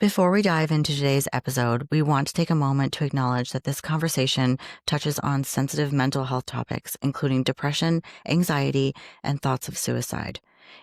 Before we dive into today's episode, we want to take a moment to acknowledge that this conversation touches on sensitive mental health topics, including depression, anxiety, and thoughts of suicide.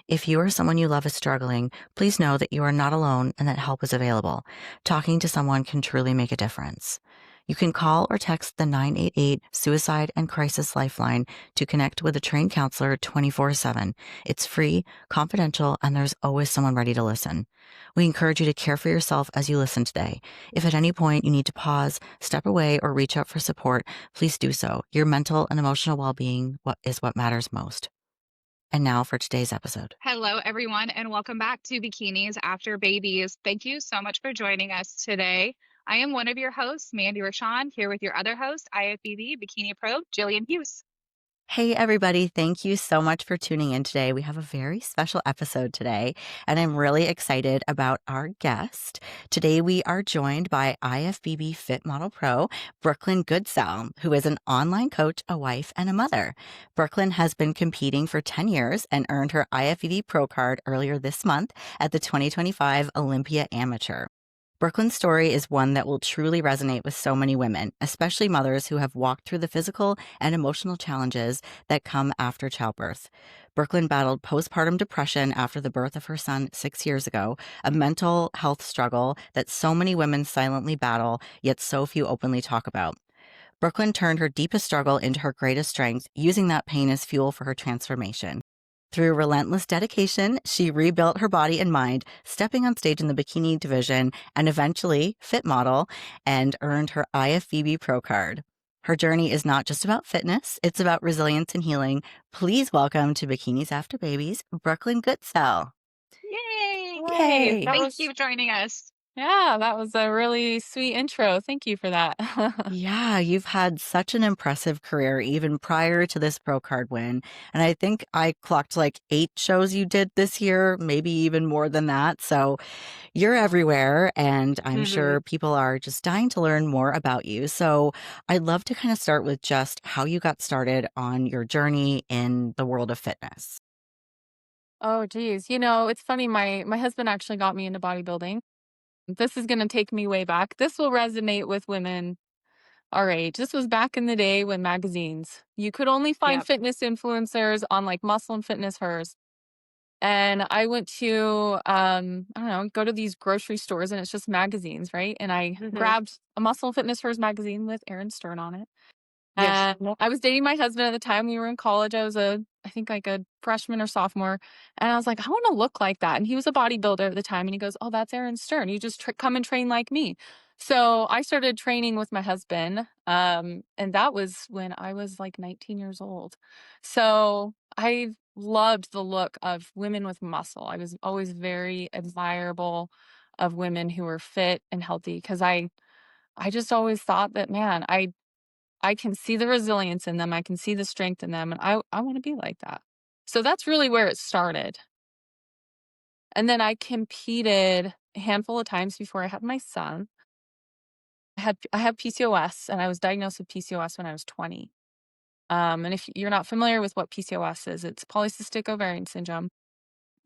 If you or someone you love is struggling, please know that you are not alone and that help is available. Talking to someone can truly make a difference. You can call or text the 988 Suicide and Crisis Lifeline to connect with a trained counselor 24/7. It's free, confidential, and there's always someone ready to listen. We encourage you to care for yourself as you listen today. If at any point you need to pause, step away, or reach out for support, please do so. Your mental and emotional well-being is what matters most. And now for today's episode. Hello, everyone, and welcome back to Bikinis After Babies. Thank you so much for joining us today. I am one of your hosts, Mandy Rashawn, here with your other host, IFBB Bikini Pro, Jillian Hughes. Hey, everybody. Thank you so much for tuning in today. We have a very special episode today, and I'm really excited about our guest. Today, we are joined by IFBB Fit Model Pro, Brooklyn Goodsell, who is an online coach, a wife, and a mother. Brooklyn has been competing for 10 years and earned her IFBB Pro card earlier this month at the 2025 Olympia Amateur. Brooklyn's story is one that will truly resonate with so many women, especially mothers who have walked through the physical and emotional challenges that come after childbirth. Brooklyn battled postpartum depression after the birth of her son 6 years ago, a mental health struggle that so many women silently battle, yet so few openly talk about. Brooklyn turned her deepest struggle into her greatest strength, using that pain as fuel for her transformation. Through relentless dedication, she rebuilt her body and mind, stepping on stage in the bikini division and eventually fit model, and earned her IFBB Pro card. Her journey is not just about fitness, it's about resilience and healing. Please welcome to Bikinis After Babies, Brooklyn Goodsell. Yay! Yay! Thank you for joining us. Yeah, that was a really sweet intro. Thank you for that. Yeah, you've had such an impressive career even prior to this pro card win. And I think I clocked like 8 shows you did this year, maybe even more than that. So you're everywhere. And I'm sure people are just dying to learn more about you. So I'd love to kind of start with just how you got started on your journey in the world of fitness. Oh, geez. You know, it's funny. My husband actually got me into bodybuilding. This is going to take me way back. This will resonate with women our age. This was back in the day when magazines, you could only find Yep. fitness influencers on like Muscle and Fitness Hers. And I went to, I don't know, go to these grocery stores and it's just magazines, right? And I grabbed a Muscle and Fitness Hers magazine with Aaron Stern on it. Yes. And I was dating my husband at the time. We were in college. I was I think like a freshman or sophomore. And I was like, I want to look like that. And he was a bodybuilder at the time. And he goes, oh, that's Aaron Stern. You just come and train like me. So I started training with my husband. And that was when I was like 19 years old. So I loved the look of women with muscle. I was always very admirable of women who were fit and healthy because I just always thought that, man, I can see the resilience in them. I can see the strength in them. And I want to be like that. So that's really where it started. And then I competed a handful of times before I had my son. I have PCOS and I was diagnosed with PCOS when I was 20. And if you're not familiar with what PCOS is, it's polycystic ovarian syndrome.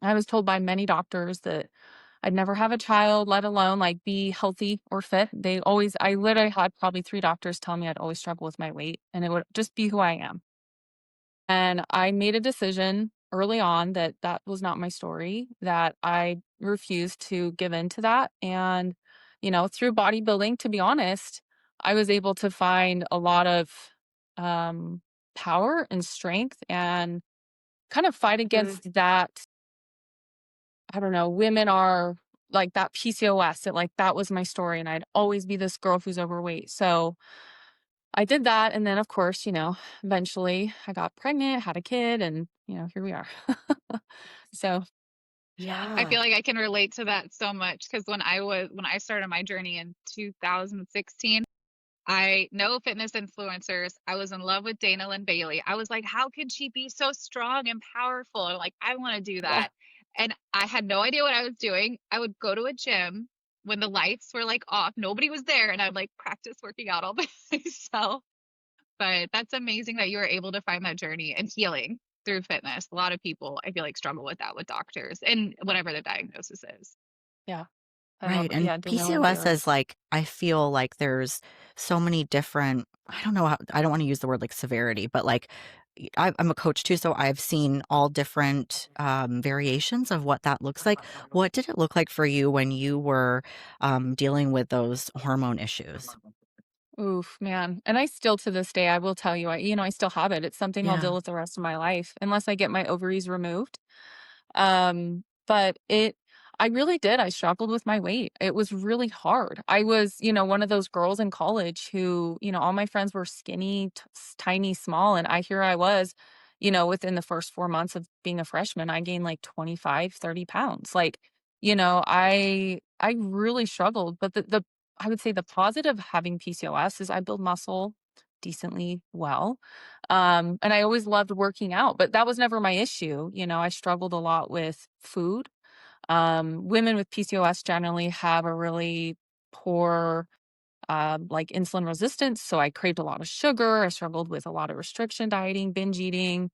I was told by many doctors that I'd never have a child, let alone like be healthy or fit. I literally had probably 3 doctors tell me I'd always struggle with my weight and it would just be who I am. And I made a decision early on that that was not my story, that I refused to give in to that. And, through bodybuilding, to be honest, I was able to find a lot of um, power and strength and kind of fight against that. I don't know, women are like that PCOS. That was my story. And I'd always be this girl who's overweight. So I did that. And then, of course, eventually I got pregnant, had a kid, and, here we are. So, I Yeah. feel like I can relate to that so much because when I started my journey in 2016, I know fitness influencers. I was in love with Dana Lynn Bailey. I was like, how could she be so strong and powerful? And like, I want to do yeah. that. And I had no idea what I was doing. I would go to a gym when the lights were like off, nobody was there, and I'd like practice working out all by myself. But that's amazing that you were able to find that journey and healing through fitness. A lot of people, I feel like, struggle with that with doctors and whatever the diagnosis is. Yeah. I love Right, it. and Yeah, dealing with PCOS feelings. is like I feel like there's so many different I don't know how I don't wanna use the word like severity, but like I'm a coach too, so I've seen all different, variations of what that looks like. What did it look like for you when you were, dealing with those hormone issues? Oof, man. And I still to this day, I will tell you, I still have it. It's something I'll deal Yeah, with the rest of my life unless I get my ovaries removed. But I really did. I struggled with my weight. It was really hard. I was, one of those girls in college who, all my friends were skinny, tiny, small. And here I was, within the first 4 months of being a freshman, I gained like 25, 30 pounds. Like, I really struggled. But I would say the positive of having PCOS is I build muscle decently well. And I always loved working out, but that was never my issue. I struggled a lot with food. Women with PCOS generally have a really poor, like insulin resistance. So I craved a lot of sugar. I struggled with a lot of restriction dieting, binge eating.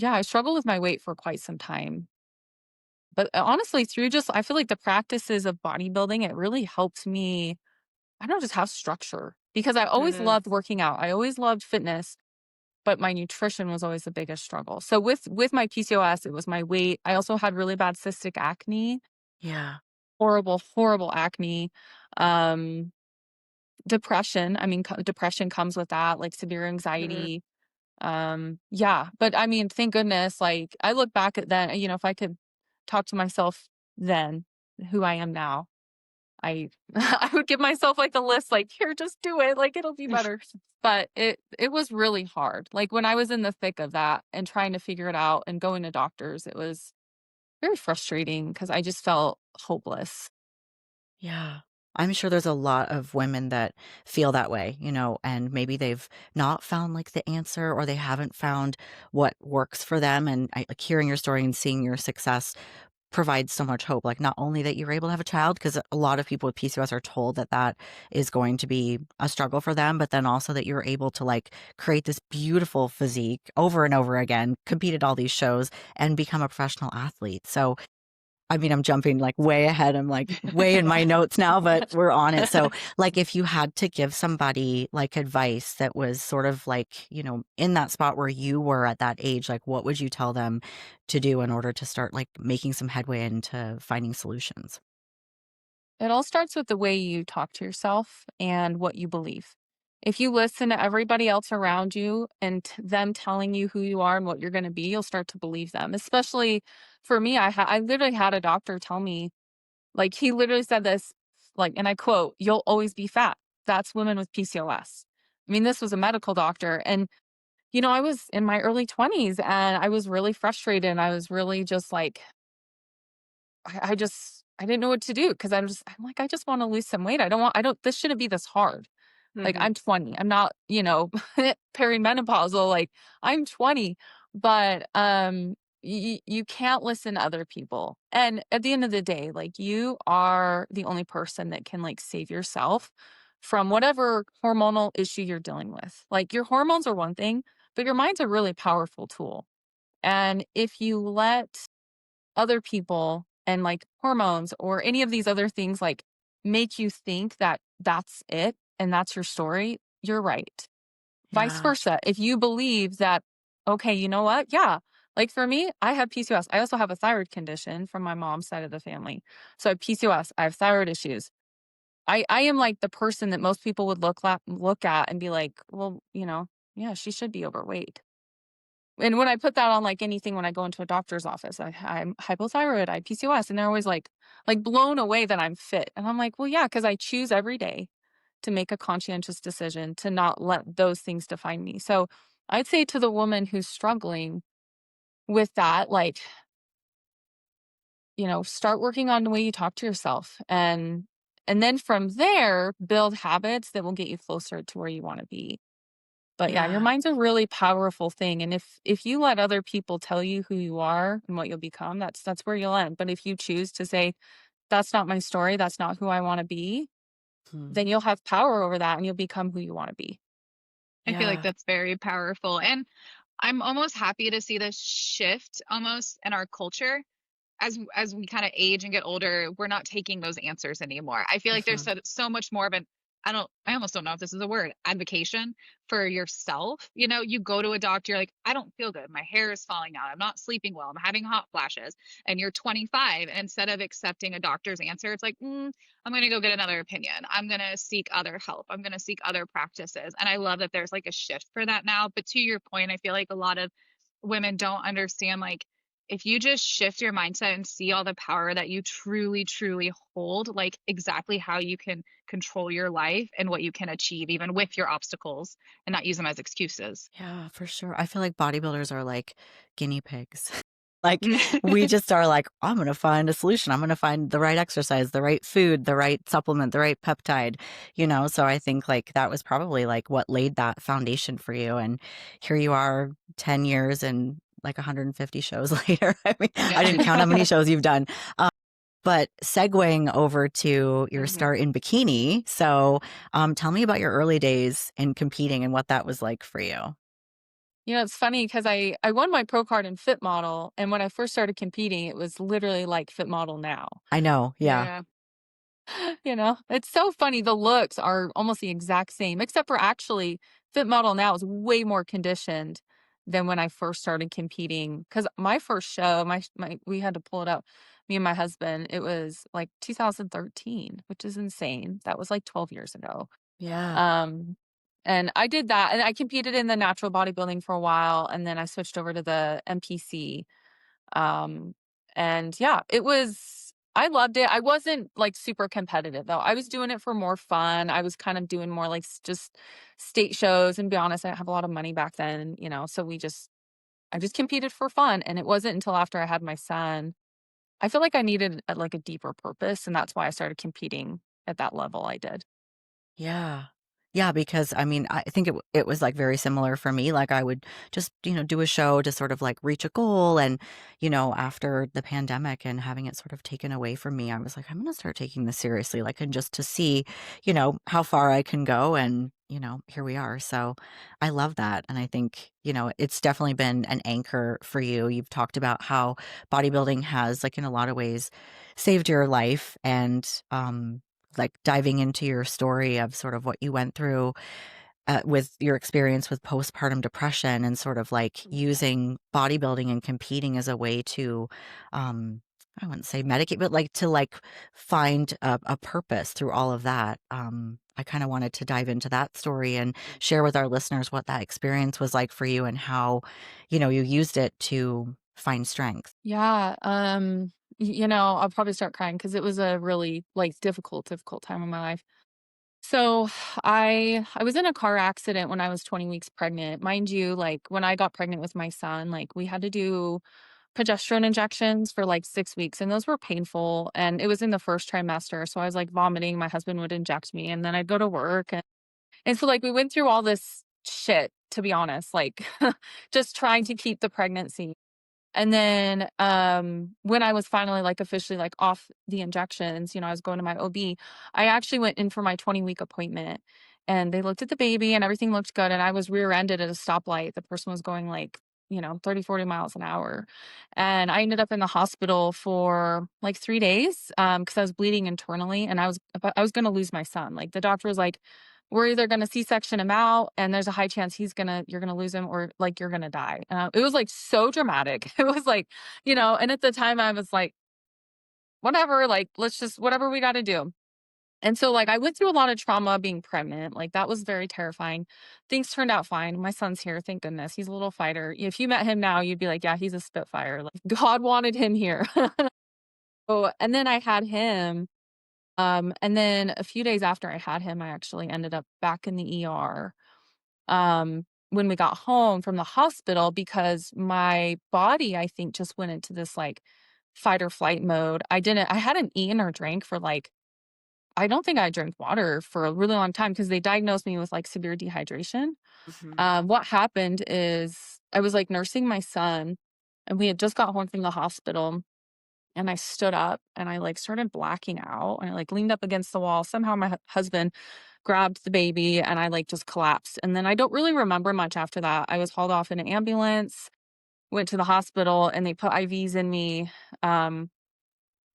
I struggled with my weight for quite some time. But honestly, I feel like the practices of bodybuilding, it really helped me, I don't know, just have structure because I always Mhm. loved working out. I always loved fitness. But my nutrition was always the biggest struggle. So with my PCOS, it was my weight. I also had really bad cystic acne, yeah, horrible, horrible acne. Um, Depression. I mean, depression comes with that, like severe Mhm. anxiety. Yeah, but I mean, thank goodness, like I look back at that, if I could talk to myself then, who I am now, I I would give myself like a list, like, here, just do it, like it'll be better. But it was really hard. Like when I was in the thick of that and trying to figure it out and going to doctors, it was very frustrating because I just felt hopeless. yeah. I'm sure there's a lot of women that feel that way, and maybe they've not found, like, the answer or they haven't found what works for them, and like, hearing your story and seeing your success provides so much hope, like, not only that you're able to have a child, because a lot of people with PCOS are told that that is going to be a struggle for them, but then also that you're able to, like, create this beautiful physique over and over again, compete at all these shows, and become a professional athlete. So, I mean, I'm jumping, like, way ahead, I'm, like, way in my notes now, but we're on it. So, like, if you had to give somebody, like, advice that was sort of, like, in that spot where you were at that age, like, what would you tell them to do in order to start, like, making some headway into finding solutions? It all starts with the way you talk to yourself and what you believe. If you listen to everybody else around you and them telling you who you are and what you're going to be, you'll start to believe them. Especially for me, I literally had a doctor tell me, like, he literally said this, like, and I quote, "You'll always be fat. That's women with PCOS." I mean, this was a medical doctor. And, I was in my early 20s and I was really frustrated. And I was really just like, I didn't know what to do because I'm like, I just want to lose some weight. This shouldn't be this hard. Like, Mhm. I'm 20. I'm not, perimenopausal. Like, I'm 20, but you can't listen to other people. And at the end of the day, like, you are the only person that can like save yourself from whatever hormonal issue you're dealing with. Like, your hormones are one thing, but your mind's a really powerful tool. And if you let other people and like hormones or any of these other things like make you think that that's it and that's your story, you're right. Vice Yeah, versa. If you believe that, okay, you know what? Yeah. Like for me, I have PCOS. I also have a thyroid condition from my mom's side of the family. So I have PCOS. I have thyroid issues. I am like the person that most people would look at and be like, well, yeah, she should be overweight. And when I put that on, like, anything when I go into a doctor's office, I'm hypothyroid, I have PCOS, and they're always like blown away that I'm fit. And I'm like, well, yeah, because I choose every day to make a conscientious decision to not let those things define me. So I'd say to the woman who's struggling with that, like, start working on the way you talk to yourself. And then from there, build habits that will get you closer to where you want to be. But yeah, your yeah, mind's a really powerful thing, and if you let other people tell you who you are and what you'll become, that's where you'll end. But if you choose to say, "That's not my story, that's not who I wanna be," hmm, then you'll have power over that and you'll become who you wanna be. I feel like yeah, that's very powerful. And I'm almost happy to see this shift almost in our culture as we kind of age and get older, we're not taking those answers anymore. I feel like there's Mhm. so much more of an I almost don't know if this is a word, advocation for yourself. You know, you go to a doctor, you're like, I don't feel good. My hair is falling out. I'm not sleeping well. I'm having hot flashes. And you're 25. And instead of accepting a doctor's answer, it's like, I'm going to go get another opinion. I'm going to seek other help. I'm going to seek other practices. And I love that there's like a shift for that now. But to your point, I feel like a lot of women don't understand, like, if you just shift your mindset and see all the power that you truly, truly hold, like exactly how you can control your life and what you can achieve, even with your obstacles, and not use them as excuses. Yeah, for sure. I feel like bodybuilders are like guinea pigs. Like, we just are like, I'm going to find a solution. I'm going to find the right exercise, the right food, the right supplement, the right peptide, you know? So I think like that was probably like what laid that foundation for you. And here you are 10 years and like 150 shows later. I mean, I Yeah. didn't count how many shows you've done. But segueing over to your Mhm. start in bikini. So tell me about your early days in competing and what that was like for you. It's funny because I won my pro card in Fit Model, and when I first started competing, it was literally like Fit Model now. I know. Yeah. Yeah. It's so funny. The looks are almost the exact same, except for actually Fit Model now is way more conditioned than when I first started competing. Because my first show, my we had to pull it up. Me and my husband, it was like 2013, which is insane. That was like 12 years ago. Yeah. Um, and I did that, and I competed in the natural bodybuilding for a while, and then I switched over to the NPC. Um, and yeah, I loved it. I wasn't like super competitive though. I was doing it for more fun. I was kind of doing more like just state shows. And be honest, I didn't have a lot of money back then, so I just competed for fun. And it wasn't until after I had my son, I feel like I needed like a deeper purpose. And that's why I started competing at that level I did. Yeah. Yeah, because I mean, I think it was like very similar for me. Like I would just, do a show to sort of like reach a goal. And, after the pandemic and having it sort of taken away from me, I was like, I'm going to start taking this seriously, like, and just to see, how far I can go. And, here we are. So I love that. And I think, it's definitely been an anchor for you. You've talked about how bodybuilding has, like, in a lot of ways, saved your life. And, like diving into your story of sort of what you went through with your experience with postpartum depression and sort of like using bodybuilding and competing as a way to, um, I wouldn't say medicate, but like to like find a purpose through all of that. I kind of wanted to dive into that story and share with our listeners what that experience was like for you and how, you used it to find strength. Yeah. I'll probably start crying because it was a really like difficult time in my life. So I was in a car accident when I was 20 weeks pregnant. Mind you, like when I got pregnant with my son, like we had to do progesterone injections for like 6 weeks, and those were painful. And it was in the first trimester. So I was like vomiting. My husband would inject me and then I'd go to work. And so like we went through all this shit, to be honest, like just trying to keep the pregnancy. And then, when I was finally, like, officially, like, off the injections, I was going to my OB, I actually went in for my 20-week appointment, and they looked at the baby, and everything looked good, and I was rear-ended at a stoplight. The person was going, like, 30, 40 miles an hour, and I ended up in the hospital for, like, 3 days, because I was bleeding internally, and I was gonna lose my son. Like, the doctor was like, "We're either gonna C-section him out, and there's a high chance you're gonna lose him, or, like, you're gonna die." It was, like, so dramatic. It was like, and at the time I was like, "Whatever, like, let's just whatever we gotta do." And so, like, I went through a lot of trauma being pregnant, like, that was very terrifying. Things turned out fine. My son's here, thank goodness. He's a little fighter. If you met him now, you'd be like, "Yeah, he's a spitfire." Like, God wanted him here. Oh, and then I had him, and then a few days after I had him, I actually ended up back in the ER, when we got home from the hospital because my body, I think, just went into this, like, fight or flight mode. I hadn't eaten or drank for, like I don't think I drank water for a really long time because they diagnosed me with, like, severe dehydration. Mhm. What happened is I was, like, nursing my son, and we had just got home from the hospital, and I stood up and I like started blacking out and I like leaned up against the wall. Somehow my husband grabbed the baby and I like just collapsed. And then I don't really remember much after that. I was hauled off in an ambulance. went to the hospital and they put IVs in me. Um,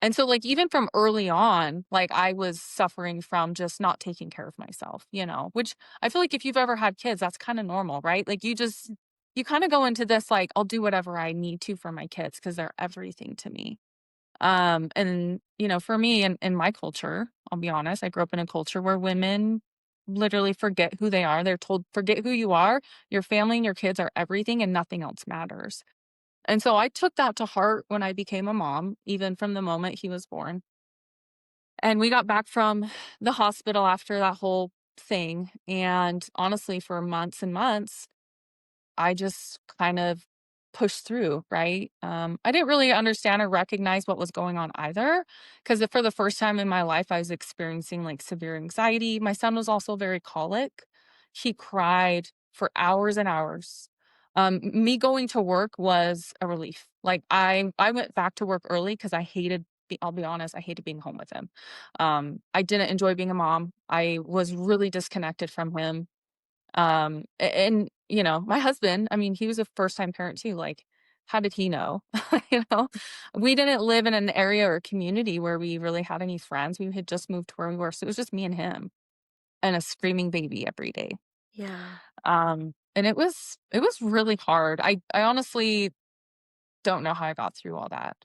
and so, like, even from early on, like, I was suffering from just not taking care of myself, which I feel like if you've ever had kids, that's kind of normal, right? Like, you kind of go into this, like, I'll do whatever I need to for my kids because they're everything to me. And, for me in my culture, I'll be honest, I grew up in a culture where women literally forget who they are. They're told, forget who you are. Your family and your kids are everything and nothing else matters. And so I took that to heart when I became a mom, even from the moment he was born. And we got back from the hospital after that whole thing. And honestly, for months and months, I just kind of pushed through, right? I didn't really understand or recognize what was going on either, because for the first time in my life, I was experiencing like severe anxiety. My son was also very colic. He cried for hours and hours. Me going to work was a relief. Like I went back to work early because I hated. I'll be honest, I hated being home with him. I didn't enjoy being a mom. I was really disconnected from him. And, my husband, I mean, he was a first time parent too. Like, how did he know? you know, we didn't live in an area or community where we really had any friends. We had just moved to where we were. So it was just me and him and a screaming baby every day. Yeah. And it was really hard. I honestly don't know how I got through all that.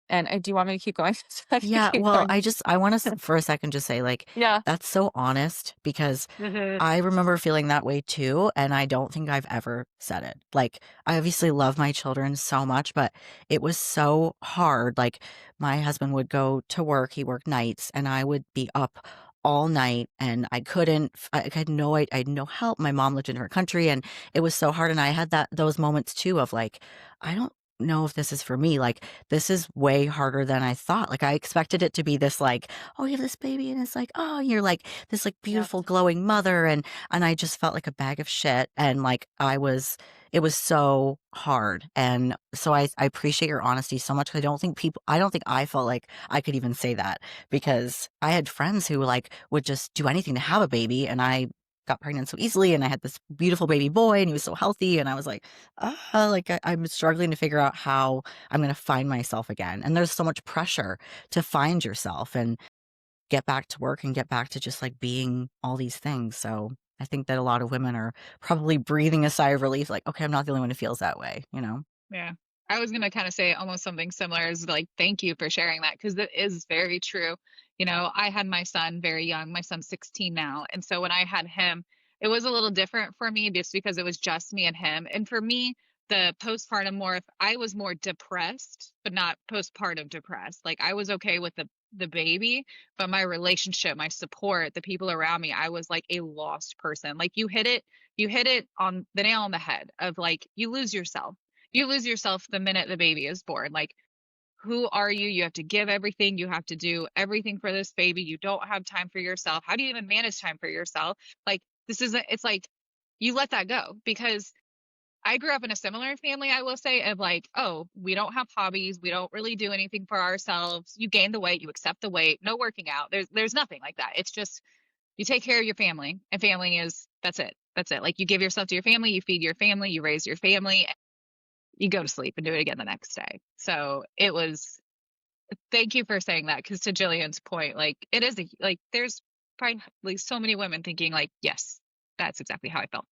And do you want me to keep going? I can Yeah, keep well, going. I want to for a second just say like Yeah. that's so honest because Mhm. I remember feeling that way too, and I don't think I've ever said it. Like, I obviously love my children so much, but it was so hard. Like, my husband would go to work, he worked nights, and I would be up all night and I couldn't, I I had no help. My mom lived in her country and it was so hard. And I had those moments too of like, I don't know if this is for me. Like, this is way harder than I thought. Like, I expected it to be this like, oh, you have this baby and it's like, oh, you're like this like Yeah. beautiful glowing mother and I just felt like a bag of shit and like it was so hard. And so I appreciate your honesty so much. 'Cause I don't think I felt like I could even say that because I had friends who like would just do anything to have a baby and I got pregnant so easily and I had this beautiful baby boy and he was so healthy and I was like, like I'm struggling to figure out how I'm going to find myself again. And there's so much pressure to find yourself and get back to work and get back to just like being all these things. So I think that a lot of women are probably breathing a sigh of relief, like, okay, I'm not the only one who feels that way, you know? Yeah. I was gonna kinda say almost something similar is like, thank you for sharing that because that is very true. I had my son very young. My son's 16 now. And so when I had him, it was a little different for me just because it was just me and him. And for me, the postpartum more if I was more depressed, but not postpartum depressed. Like I was okay with the baby, but my relationship, my support, the people around me, I was like a lost person. Like you hit it on the nail on the head of like you lose yourself the minute the baby is born. Like, who are you? You have to give everything. You have to do everything for this baby. You don't have time for yourself. How do you even manage time for yourself? Like, this isn't, it's like you let that go because I grew up in a similar family, I will say, of like, oh, we don't have hobbies. We don't really do anything for ourselves. You gain the weight, you accept the weight, no working out. There's nothing like that. It's just you take care of your family, and family is that's it. That's it. Like you give yourself to your family, you feed your family, you raise your family, you go to sleep and do it again the next day. So it was thank you for saying that because to Jillian's point, like it is like there's probably so many women thinking like, yes, that's exactly how I felt.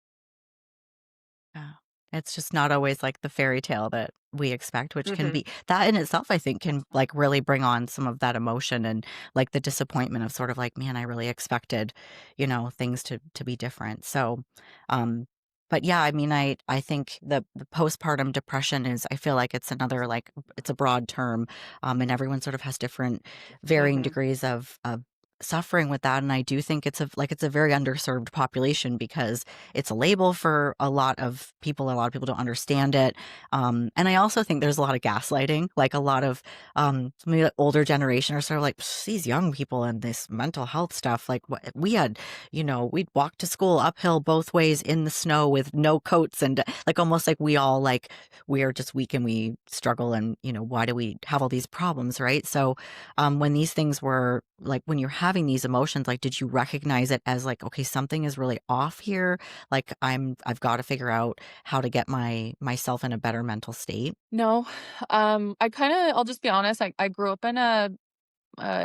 Yeah. It's just not always like the fairy tale that we expect, which can Hmm. be that in itself, I think can like really bring on some of that emotion and like the disappointment of sort of like, man, I really expected, things to be different. So, um, but yeah, I mean, I think the postpartum depression is, I feel like it's another like it's a broad term, and everyone sort of has different varying Hmm. degrees of suffering with that. And I do think it's a very underserved population because it's a label for a lot of people. A lot of people don't understand it. And I also think there's a lot of gaslighting, like a lot of maybe the older generation are sort of like these young people and this mental health stuff. Like what we had, we'd walk to school uphill both ways in the snow with no coats and like almost like we all like we are just weak and we struggle and why do we have all these problems, right? So when these things like when you're having these emotions, like, did you recognize it as like, okay, something is really off here? Like I've got to figure out how to get myself in a better mental state? No, I'll just be honest, I grew up in an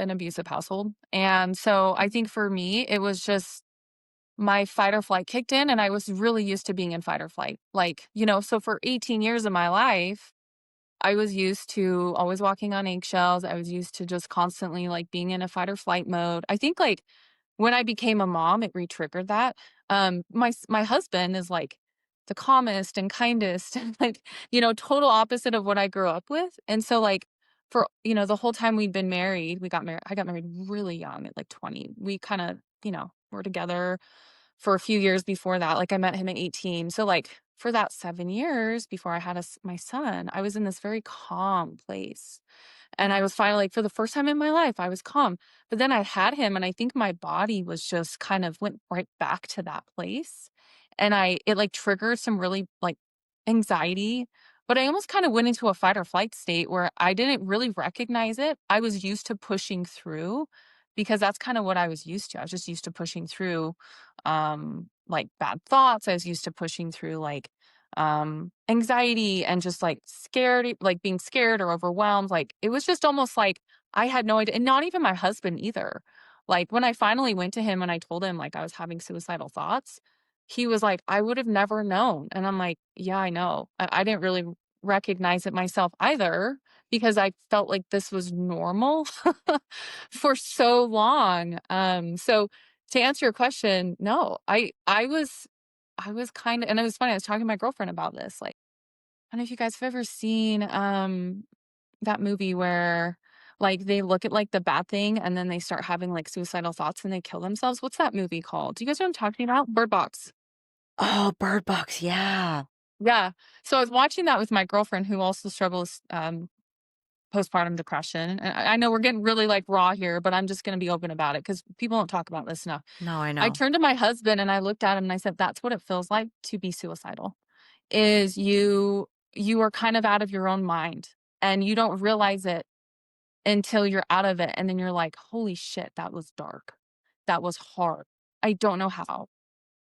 abusive household, and so I think for me, it was just my fight or flight kicked in, and I was really used to being in fight or flight. Like, so for 18 years of my life, I was used to always walking on eggshells. I was used to just constantly like being in a fight or flight mode. I think like when I became a mom, it re-triggered that. My husband is like the calmest and kindest and like, total opposite of what I grew up with. And so like for, the whole time we'd been married, I got married really young at like 20. We kind of, were together for a few years before that. Like I met him at 18. So like for that 7 years before I had my son, I was in this very calm place. And I was finally like, for the first time in my life, I was calm. But then I had him, and I think my body was just kind of went right back to that place. And it like triggered some really like anxiety. But I almost kind of went into a fight or flight state where I didn't really recognize it. I was used to pushing through because that's kind of what I was used to. I was just used to pushing through like bad thoughts. I was used to pushing through like anxiety and just like scared, like being scared or overwhelmed. Like it was just almost like I had no idea, and not even my husband either. Like when I finally went to him and I told him like I was having suicidal thoughts, he was like, I would have never known. And I'm like, yeah, I know. I didn't really recognize it myself either because I felt like this was normal for so long. So to answer your question, no, I was kind of, and it was funny. I was talking to my girlfriend about this. Like, I don't know if you guys have ever seen that movie where like they look at like the bad thing and then they start having like suicidal thoughts and they kill themselves. What's that movie called? Do you guys know what I'm talking about? Bird Box. Oh, Bird Box. Yeah. Yeah. So I was watching that with my girlfriend who also struggles postpartum depression. And I know we're getting really like raw here, but I'm just going to be open about it because people don't talk about this enough. No, I I know. turned to my husband and I looked at him and I said, "That's what it feels like to be suicidal. Is you are kind of out of your own mind and you don't realize it until you're out of it, and then you're like, holy shit, that was dark. That was hard. I don't know how."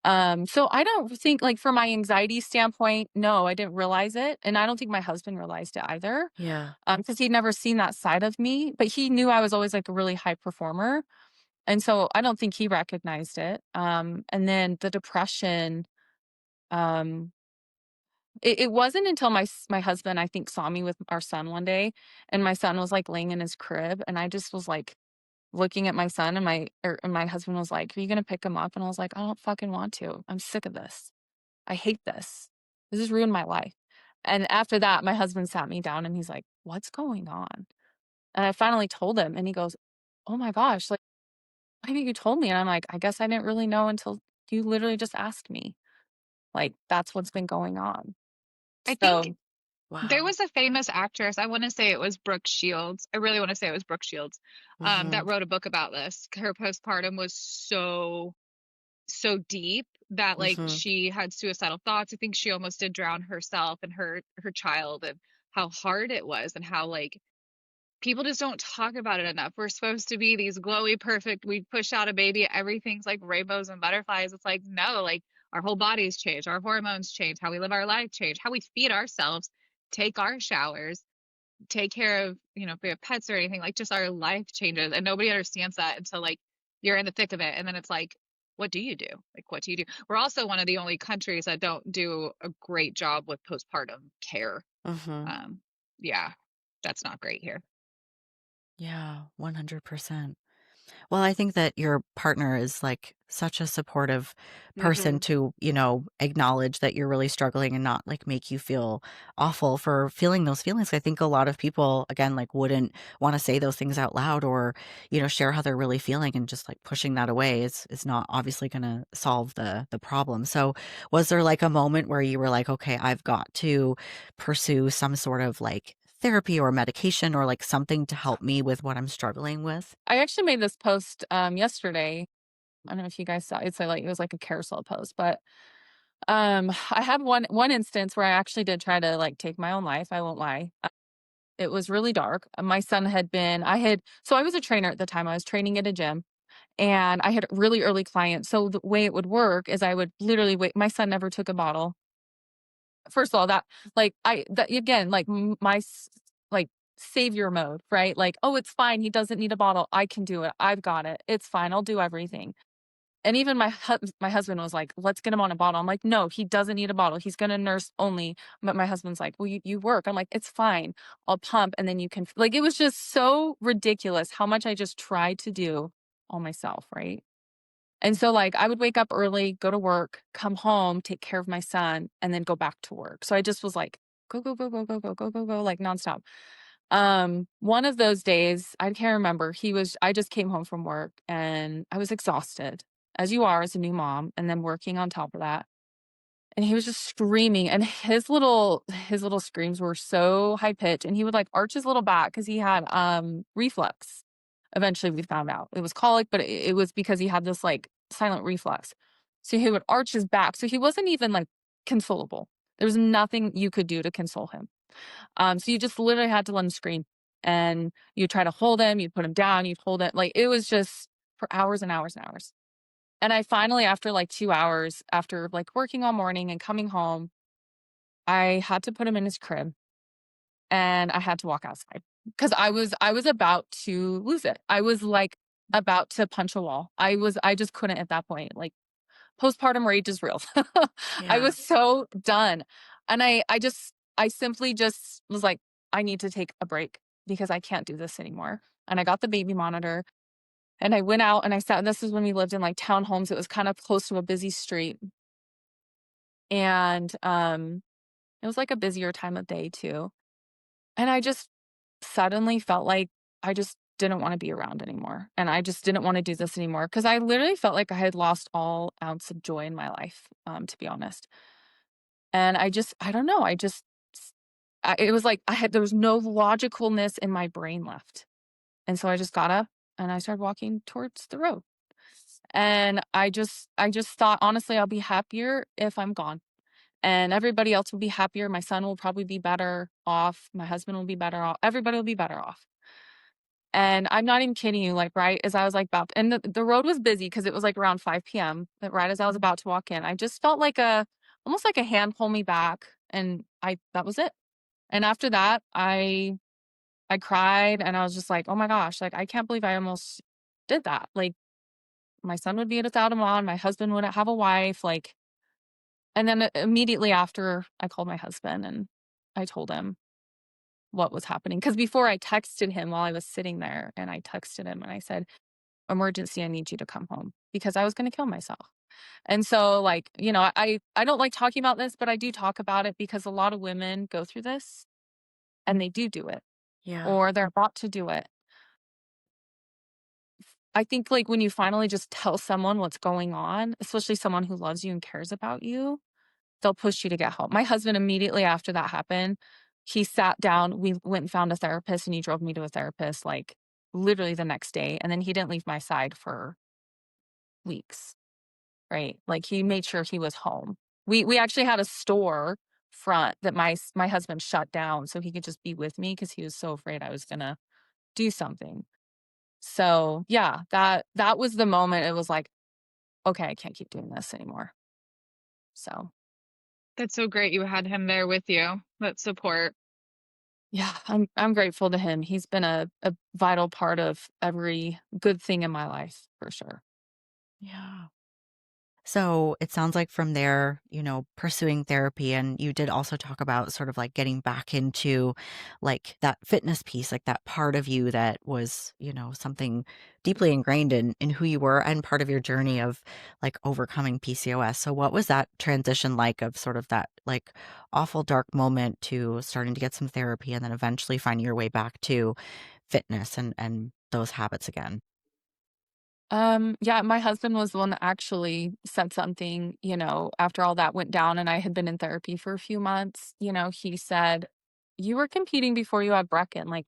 So I don't think like from my anxiety standpoint, no, I didn't realize it. And I don't think my husband realized it either. Yeah. Because he'd never seen that side of me, but he knew I was always like a really high performer. And so I don't think he recognized it. And then the depression, um, it wasn't until my husband, I think, saw me with our son one day, and my son was like laying in his crib, and I just was like looking at my son, and my husband was like, "Are you gonna pick him up?" And I was like, "I don't fucking want to. I'm sick of this. I hate this. This has ruined my life." And after that, my husband sat me down and he's like, "What's going on?" And I finally told him, and he goes, "Oh my gosh, like, why haven't you told me?" And I'm like, "I guess I didn't really know until you literally just asked me. Like, that's what's been going on." I think So, there Wow. was a famous actress, I wanna say it was Brooke Shields. I really wanna say it was Brooke Shields, Hmm. that wrote a book about this. Her postpartum was so deep that, like, Hmm. she had suicidal thoughts. I think she almost did drown herself and her child, and how hard it was, and how, like, people just don't talk about it enough. We're supposed to be these glowy, perfect, we push out a baby, everything's like rainbows and butterflies. It's like, no, like our whole bodies change, our hormones change, how we live our life change, how we feed ourselves, take our showers, take care of, if we have pets or anything, like just our life changes. And nobody understands that until like you're in the thick of it. And then it's like, what do you do? Like, what do you do? We're also one of the only countries that don't do a great job with postpartum care. Hmm. Um, yeah, that's not great here. Yeah, 100%. Well, I think that your partner is like such a supportive person Hmm. to, acknowledge that you're really struggling and not like make you feel awful for feeling those feelings. I think a lot of people, again, like wouldn't want to say those things out loud or, share how they're really feeling, and just like pushing that away is not obviously going to solve the problem. So, was there like a moment where you were like, okay, I've got to pursue some sort of like therapy or medication or like something to help me with what I'm struggling with? I actually made this post yesterday. I don't know if you guys saw it's like it was like a carousel post, but I had one instance where I actually did try to like take my own life. I won't lie. It was really dark. My son had been I was a trainer at the time. I was training at a gym, and I had really early clients. So the way it would work is I would literally wait. My son never took a bottle. First of all, that again, like like savior mode, right? Like, oh, it's fine. He doesn't need a bottle. I can do it. I've got it. It's fine. I'll do everything. And even my husband was like, "Let's get him on a bottle." I'm like, "No, he doesn't need a bottle. He's gonna nurse only." But my husband's like, "Well, you work." I'm like, "It's fine. I'll pump and then you can." Like, it was just so ridiculous how much I just tried to do all myself, right? And so, like, I would wake up early, go to work, come home, take care of my son, and then go back to work. So I just was like, go, go, go, go, go, go, go, go, go, like nonstop. One of those days, I can't remember. I just came home from work and I was exhausted, as you are as a new mom, and then working on top of that. And he was just screaming, and his little screams were so high pitched, and he would like arch his little back because he had reflux. Eventually we found out it was colic, but it was because he had this like silent reflux. So he would arch his back. So he wasn't even like consolable. There was nothing you could do to console him. So you just literally had to let him scream. And you try to hold him, you'd put him down, you'd hold it. Like, it was just for hours and hours and hours. And I finally, after like 2 hours, after like working all morning and coming home, I had to put him in his crib and I had to walk outside because I was about to lose it. I was like about to punch a wall. I just couldn't at that point. Like, postpartum rage is real. I Yeah. was so done. And I simply just was like, I need to take a break because I can't do this anymore. And I got the baby monitor and I went out and I sat, and this is when we lived in like townhomes. It was kind of close to a busy street. And it was like a busier time of day too. And I just suddenly felt like I just didn't want to be around anymore. And I just didn't want to do this anymore because I literally felt like I had lost all ounce of joy in my life, to be honest. And I don't know, it was like there was no logicalness in my brain left. And so I just got up and I started walking towards the road. And I just thought, honestly, I'll be happier if I'm gone. And everybody else will be happier. My son will probably be better off. My husband will be better off. Everybody will be better off. And I'm not even kidding you, like, right as I was, like, about and the road was busy because it was, like, around 5 p.m., but right as I was about to walk in, I just felt like almost like a hand pull me back, and that was it. And after that, I cried, and I was just like, "Oh my gosh, like, I can't believe I almost did that." Like, my son would be without a mom, my husband wouldn't have a wife, like, and then immediately after, I called my husband, and I told him what was happening. Because before I texted him while I was sitting there, and I texted him, and I said, "Emergency, I need you to come home," because I was gonna kill myself. And so, like, I don't like talking about this, but I do talk about it because a lot of women go through this, and they do it, Yeah. or they're about to do it. I think, like, when you finally just tell someone what's going on, especially someone who loves you and cares about you, they'll push you to get help. My husband, immediately after that happened, he sat down, we went and found a therapist, and he drove me to a therapist, like, literally the next day, and then he didn't leave my side for weeks, right? Like, he made sure he was home. We actually had a store front that my husband shut down so he could just be with me because he was so afraid I was gonna do something. So, yeah, that was the moment it was like, "Okay, I can't keep doing this anymore." So, That's so great you had him there with you. That support. yeah, I'm grateful to him. He's been a vital part of every good thing in my life, for sure. Yeah. So it sounds like from there, pursuing therapy, and you did also talk about sort of like getting back into like that fitness piece, like that part of you that was, something deeply ingrained in who you were and part of your journey of like overcoming PCOS. So what was that transition like of sort of that like awful dark moment to starting to get some therapy and then eventually finding your way back to fitness and those habits again? Yeah, my husband was the one that actually said something, after all that went down and I had been in therapy for a few months, he said, "You were competing before you had Brecken, like,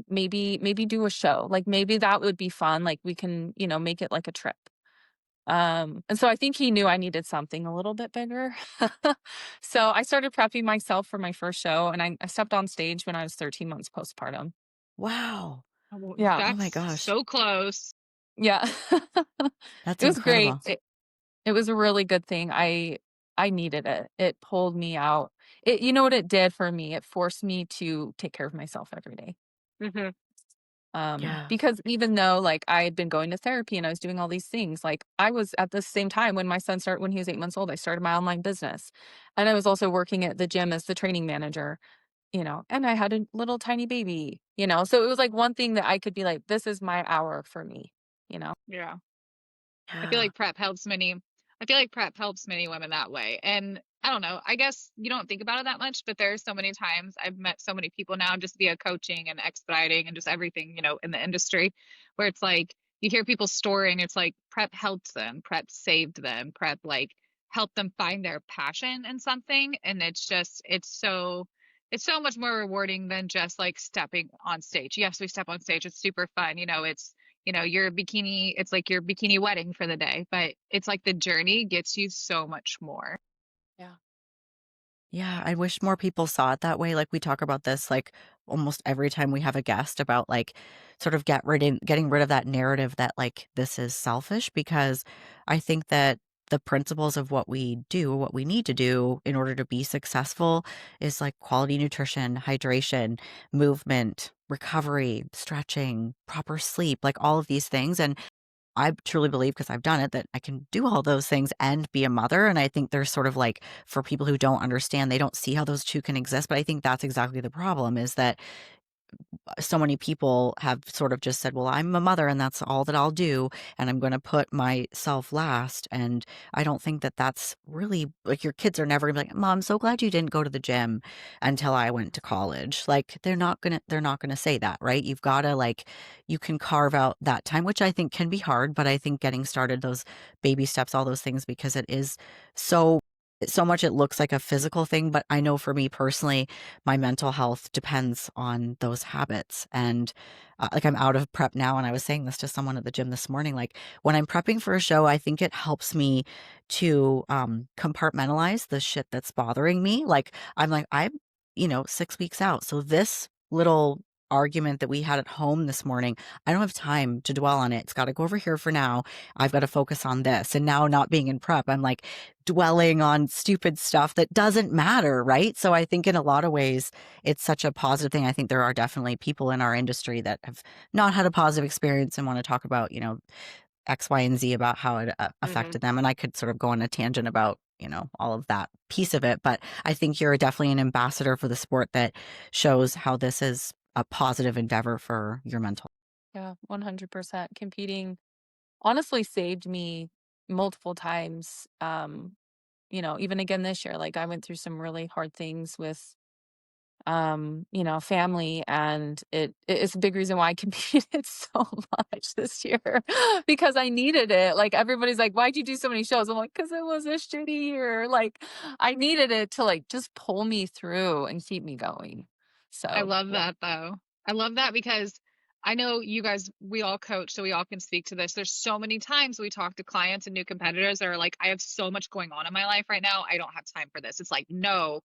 maybe do a show, like, maybe that would be fun, like, we can, make it like a trip." And so I think he knew I needed something a little bit bigger. So I started prepping myself for my first show, and I stepped on stage when I was 13 months postpartum. Wow. Oh, well, Yeah. Oh my that's gosh. so close. Yeah. That's It was great. incredible. It was a really good thing. I needed it. It pulled me out. You know what it did for me? It forced me to take care of myself every day. Mhm. Yeah. Because even though, like, I had been going to therapy and I was doing all these things, like, I was at the same time when my son started when he was 8 months old, I started my online business, and I was also working at the gym as the training manager, and I had a little tiny baby, so it was, like, one thing that I could be like, "This is my hour for me," you know? Yeah. I feel Yeah. like prep helps many I feel like prep helps many women that way. And I don't know, I guess you don't think about it that much, but there's so many times I've met so many people now just via coaching and expediting and just everything, in the industry where it's like you hear people storing, it's like prep helped them, prep saved them, prep like helped them find their passion in something. And it's so much more rewarding than just like stepping on stage. Yes, we step on stage. It's super fun. Your bikini, it's like your bikini wedding for the day, but it's like the journey gets you so much more. Yeah. Yeah, I wish more people saw it that way. Like we talk about this like almost every time we have a guest about like sort of getting rid of that narrative that like this is selfish because I think that the principles of what we do, what we need to do in order to be successful is like quality nutrition, hydration, movement, recovery, stretching, proper sleep, like all of these things. And I truly believe, because I've done it, that I can do all those things and be a mother, and I think there's sort of like for people who don't understand, they don't see how those 2 can exist, but I think that's exactly the problem is that so many people have sort of just said, "Well, I'm a mother and that's all that I'll do, and I'm gonna put myself last." And I don't think that that's really like your kids are never gonna be like, "Mom, I'm so glad you didn't go to the gym until I went to college." Like they're not gonna say that, right? You've gotta like you can carve out that time, which I think can be hard, but I think getting started, those baby steps, all those things, because it is so so much it looks like a physical thing, but I know for me personally, my mental health depends on those habits. And like I'm out of prep now. And I was saying this to someone at the gym this morning. Like when I'm prepping for a show, I think it helps me to compartmentalize the shit that's bothering me. Like I'm 6 weeks out. So this little argument that we had at home this morning, I don't have time to dwell on it. It's got to go over here for now. I've got to focus on this. And now not being in prep, I'm like, dwelling on stupid stuff that doesn't matter, right? So I think in a lot of ways, it's such a positive thing. I think there are definitely people in our industry that have not had a positive experience and want to talk about, X, Y, and Z about how it Mhm. affected them. And I could sort of go on a tangent about, all of that piece of it. But I think you're definitely an ambassador for the sport that shows how this is a positive endeavor for your mental. Yeah, 100%. Competing honestly saved me multiple times. Even again this year, like, I went through some really hard things with family, and it's a big reason why I competed so much this year because I needed it. Like everybody's like, "Why'd you do so many shows?" I'm like, "Cause it was a shitty year." Like I needed it to like just pull me through and keep me going. I So love yeah. that though. I love that because I know you guys, we all coach, so we all can speak to this. There's so many times we talk to clients and new competitors that are like, I have so much going on in my life right now. I don't have time for this. It's like, no,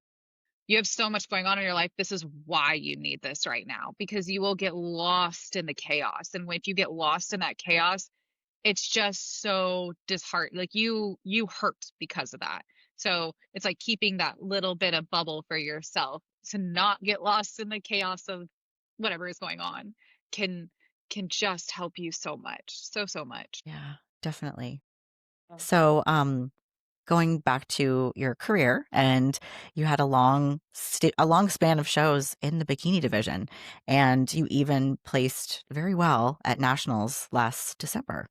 you have so much going on in your life. This is why you need this right now because you will get lost in the chaos. And if you get lost in that chaos, it's just so disheartening. Like you hurt because of that. So it's like keeping that little bit of bubble for yourself to not get lost in the chaos of whatever is going on can can just help you so much. So much. Yeah, definitely. Yeah. So, going back to your career, and you had a long span of shows in the bikini division, and you even placed very well at nationals last December.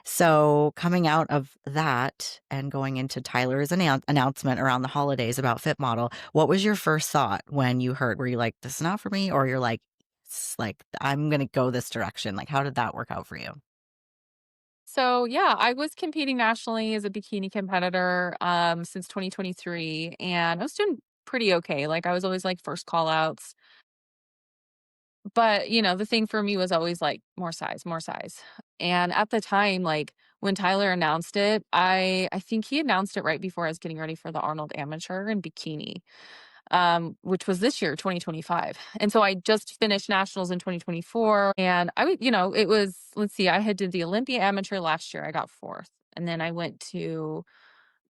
So coming out of that and going into Tyler's announcement around the holidays about Fit Model, what was your first thought when you heard? Were you like, "This is not for me," or you're like, "It's like I'm gonna go this direction"? Like, how did that work out for you? So yeah, I was competing nationally as a bikini competitor since 2023, and I was doing pretty okay. Like I was always like first call outs. But, the thing for me was always like more size, more size. And at the time, like when Tyler announced it, I think he announced it right before I was getting ready for the Arnold Amateur in bikini, which was this year, 2025. And so I just finished nationals in 2024. And it was, let's see, I had did the Olympia Amateur last year. I got fourth. And then I went to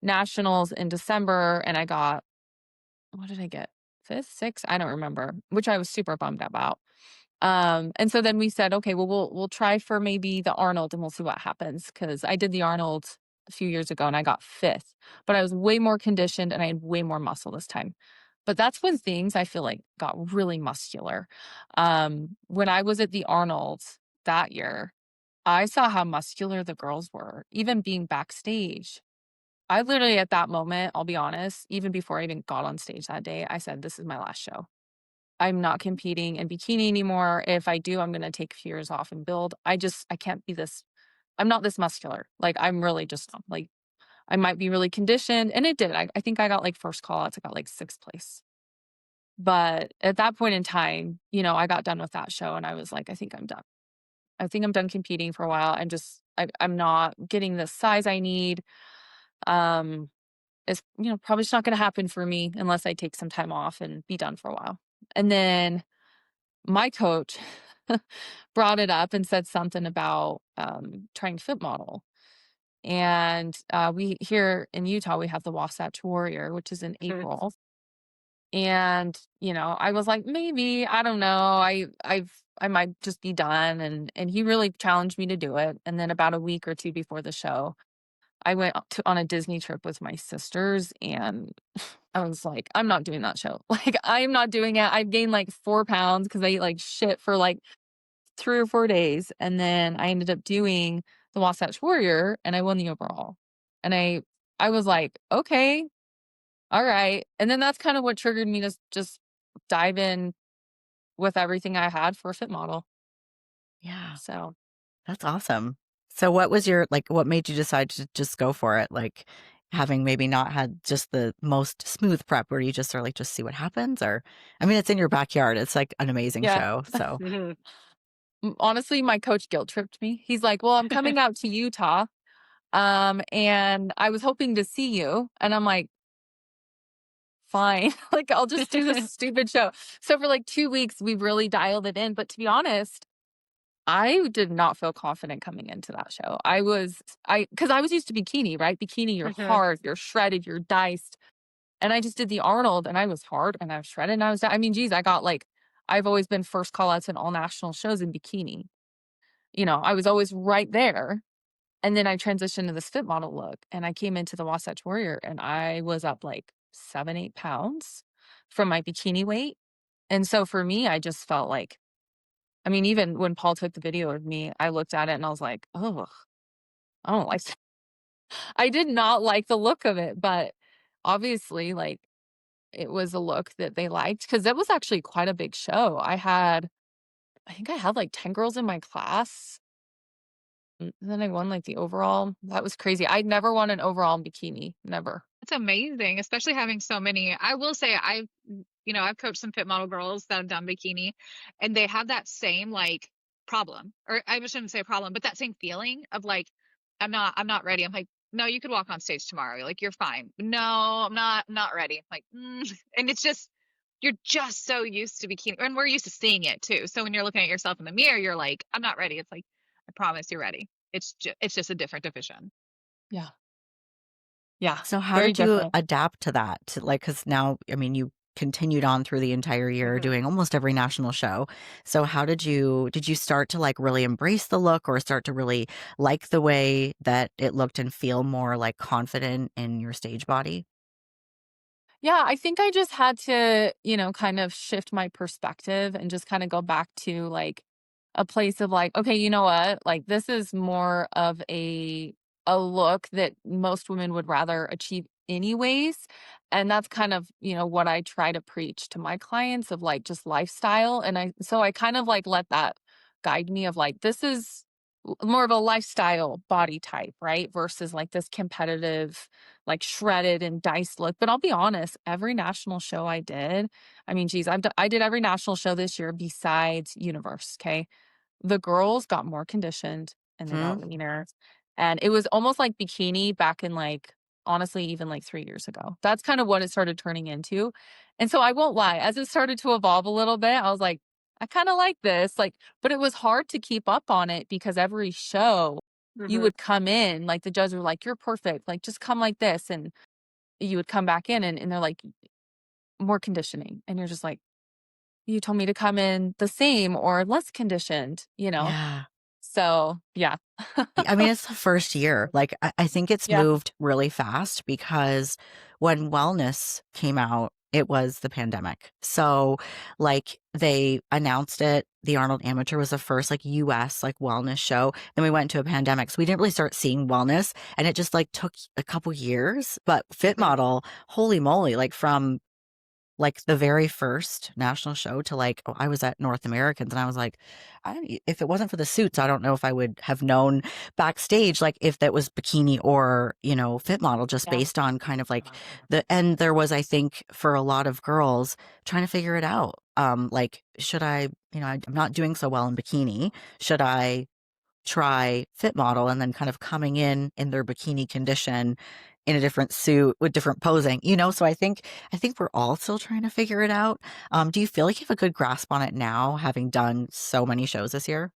nationals in December and I got, what did I get? Fifth, sixth? I don't remember, which I was super bummed about. And so then we said, okay, well, we'll try for maybe the Arnold and we'll see what happens. Cause I did the Arnold a few years ago and I got fifth, but I was way more conditioned and I had way more muscle this time. But that's when things I feel like got really muscular. When I was at the Arnold that year, I saw how muscular the girls were, even being backstage. I literally at that moment, I'll be honest, even before I even got on stage that day, I said, this is my last show. I'm not competing in bikini anymore. If I do, I'm going to take a few years off and build. I can't be this. I'm not this muscular. Like, I'm really just not. Like, I might be really conditioned. And it did. I think I got like first call outs. I got like sixth place. But at that point in time, I got done with that show and I was like, I think I'm done. I think I'm done competing for a while. I'm not getting the size I need. Um, it's, probably just not going to happen for me unless I take some time off and be done for a while. And then my coach brought it up and said something about trying Fit Model. And we here in Utah, we have the Wasatch Warrior, which is in April. And, I was like, maybe, I don't know. I might just be done. And he really challenged me to do it. And then about a week or two before the show, I went on a Disney trip with my sisters and I was like, I'm not doing that show. Like, I'm not doing it. I've gained like 4 pounds because I ate like shit for like 3 or 4 days. And then I ended up doing the Wasatch Warrior and I won the overall. And I was like, okay, all right. And then that's kind of what triggered me to just dive in with everything I had for a fit model. Yeah, So that's awesome. So what was your like what made you decide to just go for it? Like having maybe not had just the most smooth prep where you just are like just see what happens or I mean it's in your backyard. It's like an amazing yeah. show. So Honestly, my coach guilt tripped me. He's like, well, I'm coming out to Utah. And I was hoping to see you. And I'm like, fine. Like, I'll just do this stupid show. So for like 2 weeks, we really dialed it in. But to be honest, I did not feel confident coming into that show. Because I was used to bikini, right? Bikini, you're hard, you're shredded, you're diced. And I just did the Arnold and I was hard and I was shredded and I mean, geez, I've always been first call outs in all national shows in bikini. I was always right there. And then I transitioned to this fit model look and I came into the Wasatch Warrior and I was up like 7, 8 pounds from my bikini weight. And so for me, I just felt like, I mean, even when Paul took the video of me, I looked at it and I was like, oh, I don't like that. I did not like the look of it, but obviously, like, it was a look that they liked because that was actually quite a big show. I think I had like 10 girls in my class. And then I won like the overall. That was crazy. I'd never won an overall in bikini. Never. It's amazing, especially having so many. I will say I've coached some fit model girls that have done bikini and they have that same like problem. Or I shouldn't say problem, but that same feeling of like, I'm not ready. I'm like, no, you could walk on stage tomorrow. Like you're fine. No, I'm not ready. I'm like, and it's just you're just so used to bikini and we're used to seeing it too. So when you're looking at yourself in the mirror, you're like, I'm not ready. It's like, I promise you're ready. It's just a different division. Yeah. Yeah. so how Very did you different. adapt to that? Like cuz now I mean you continued on through the entire year doing almost every national show. So how did you start to like really embrace the look or start to really like the way that it looked and feel more like confident in your stage body? Yeah, I think I just had to, kind of shift my perspective and just kind of go back to like a place of like, okay, you know what? Like this is more of a look that most women would rather achieve anyways. And that's kind of, what I try to preach to my clients of like just lifestyle. And I kind of like let that guide me of like, this is more of a lifestyle body type, right? Versus like this competitive, like shredded and diced look. But I'll be honest, every national show I did, I mean, geez, I did every national show this year besides Universe. Okay. The girls got more conditioned and they Hmm? got leaner. And it was almost like bikini back in like, honestly, even like 3 years ago. That's kind of what it started turning into. And so I won't lie, as it started to evolve a little bit, I was like, I kind of like this. Like, but it was hard to keep up on it because every show you Hmm. would come in, like the judges were like, you're perfect. Like, just come like this. And you would come back in and they're like, more conditioning. And you're just like, you told me to come in the same or less conditioned, you know? Yeah. So, yeah. I mean, it's the first year. Like, I think it's Yeah. moved really fast because when wellness came out, it was the pandemic. So, like, they announced it. The Arnold Amateur was the first, like, US, like, wellness show. Then we went into a pandemic. So we didn't really start seeing wellness. And it just, like, took a couple years. But Fit Hmm. Model, holy moly, like, from like the very first national show to like, oh, I was at North Americans and I was like, if it wasn't for the suits, I don't know if I would have known backstage, like if that was bikini or, fit model, just Yeah. based on kind of like and there was, I think for a lot of girls trying to figure it out. Like, should I, I'm not doing so well in bikini. Should I try fit model and then kind of coming in their bikini condition in a different suit with different posing, so I think we're all still trying to figure it out. Do you feel like you have a good grasp on it now, having done so many shows this year?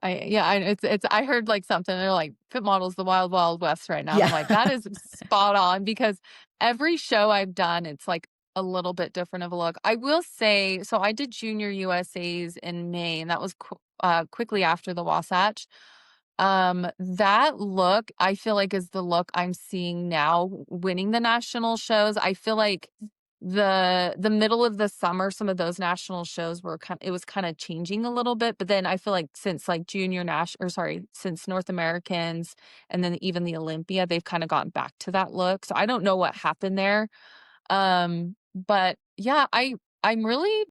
It's I heard like something, they're like, "Fit model's the wild, wild west right now." And I'm Yeah. like, "That is spot on," because every show I've done, it's like a little bit different of a look. I will say, so I did Junior USA's in May, and that was quickly after the Wasatch. That look, I feel like is the look I'm seeing now winning the national shows. I feel like the middle of the summer, some of those national shows were it was kind of changing a little bit, but then I feel like since like junior national or sorry, since North Americans and then even the Olympia, they've kind of gotten back to that look. So I don't know what happened there. But yeah, I'm really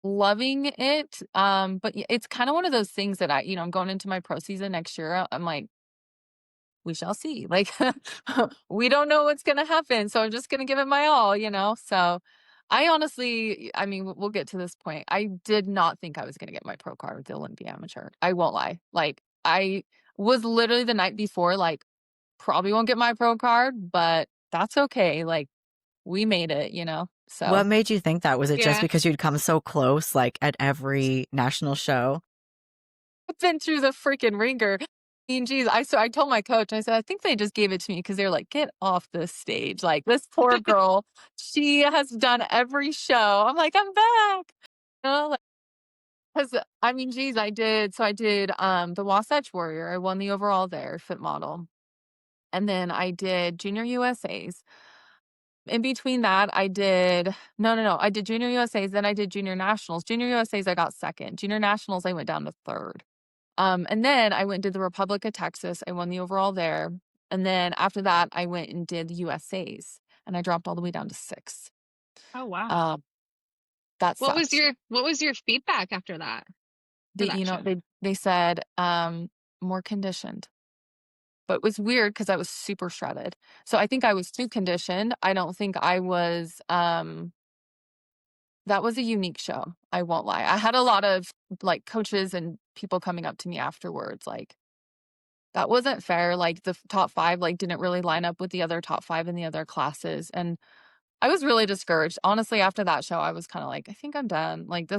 loving it. But it's kind of one of those things that I'm going into my pro season next year. I'm like, we shall see. Like, we don't know what's going to happen. So I'm just going to give it my all. So I honestly, I mean, we'll get to this point. I did not think I was going to get my pro card with the Olympia Amateur. I won't lie. Like, I was literally the night before, like, probably won't get my pro card, but that's okay. Like, we made it. What So made you think that? Was it just Yeah. because you'd come so close, like at every national show? I've been through the freaking ringer. I mean, geez, I told my coach, I said, I think they just gave it to me because they were like, get off this stage. Like, this poor girl, she has done every show. I'm like, I'm back. Like, because I mean, geez, I did the Wasatch Warrior. I won the overall there, fit model. And then I did Junior USA's. In between that, I did no. I did Junior USA's, then I did Junior Nationals. Junior USA's, I got second. Junior Nationals, I went down to third. And then I went and did the Republic of Texas. I won the overall there. And then after that, I went and did the USA's and I dropped all the way down to 6. Oh, wow. Um, that What was sucked. your feedback after that for They, that show? they said more conditioned. But it was weird because I was super shredded. So I think I was too conditioned. I don't think I was that was a unique show. I won't lie. I had a lot of like coaches and people coming up to me afterwards like, that wasn't fair, like, the top 5, like, didn't really line up with the other top 5 in the other classes, and I was really discouraged. Honestly, after that show, I was kinda like, "I think I'm done." Like,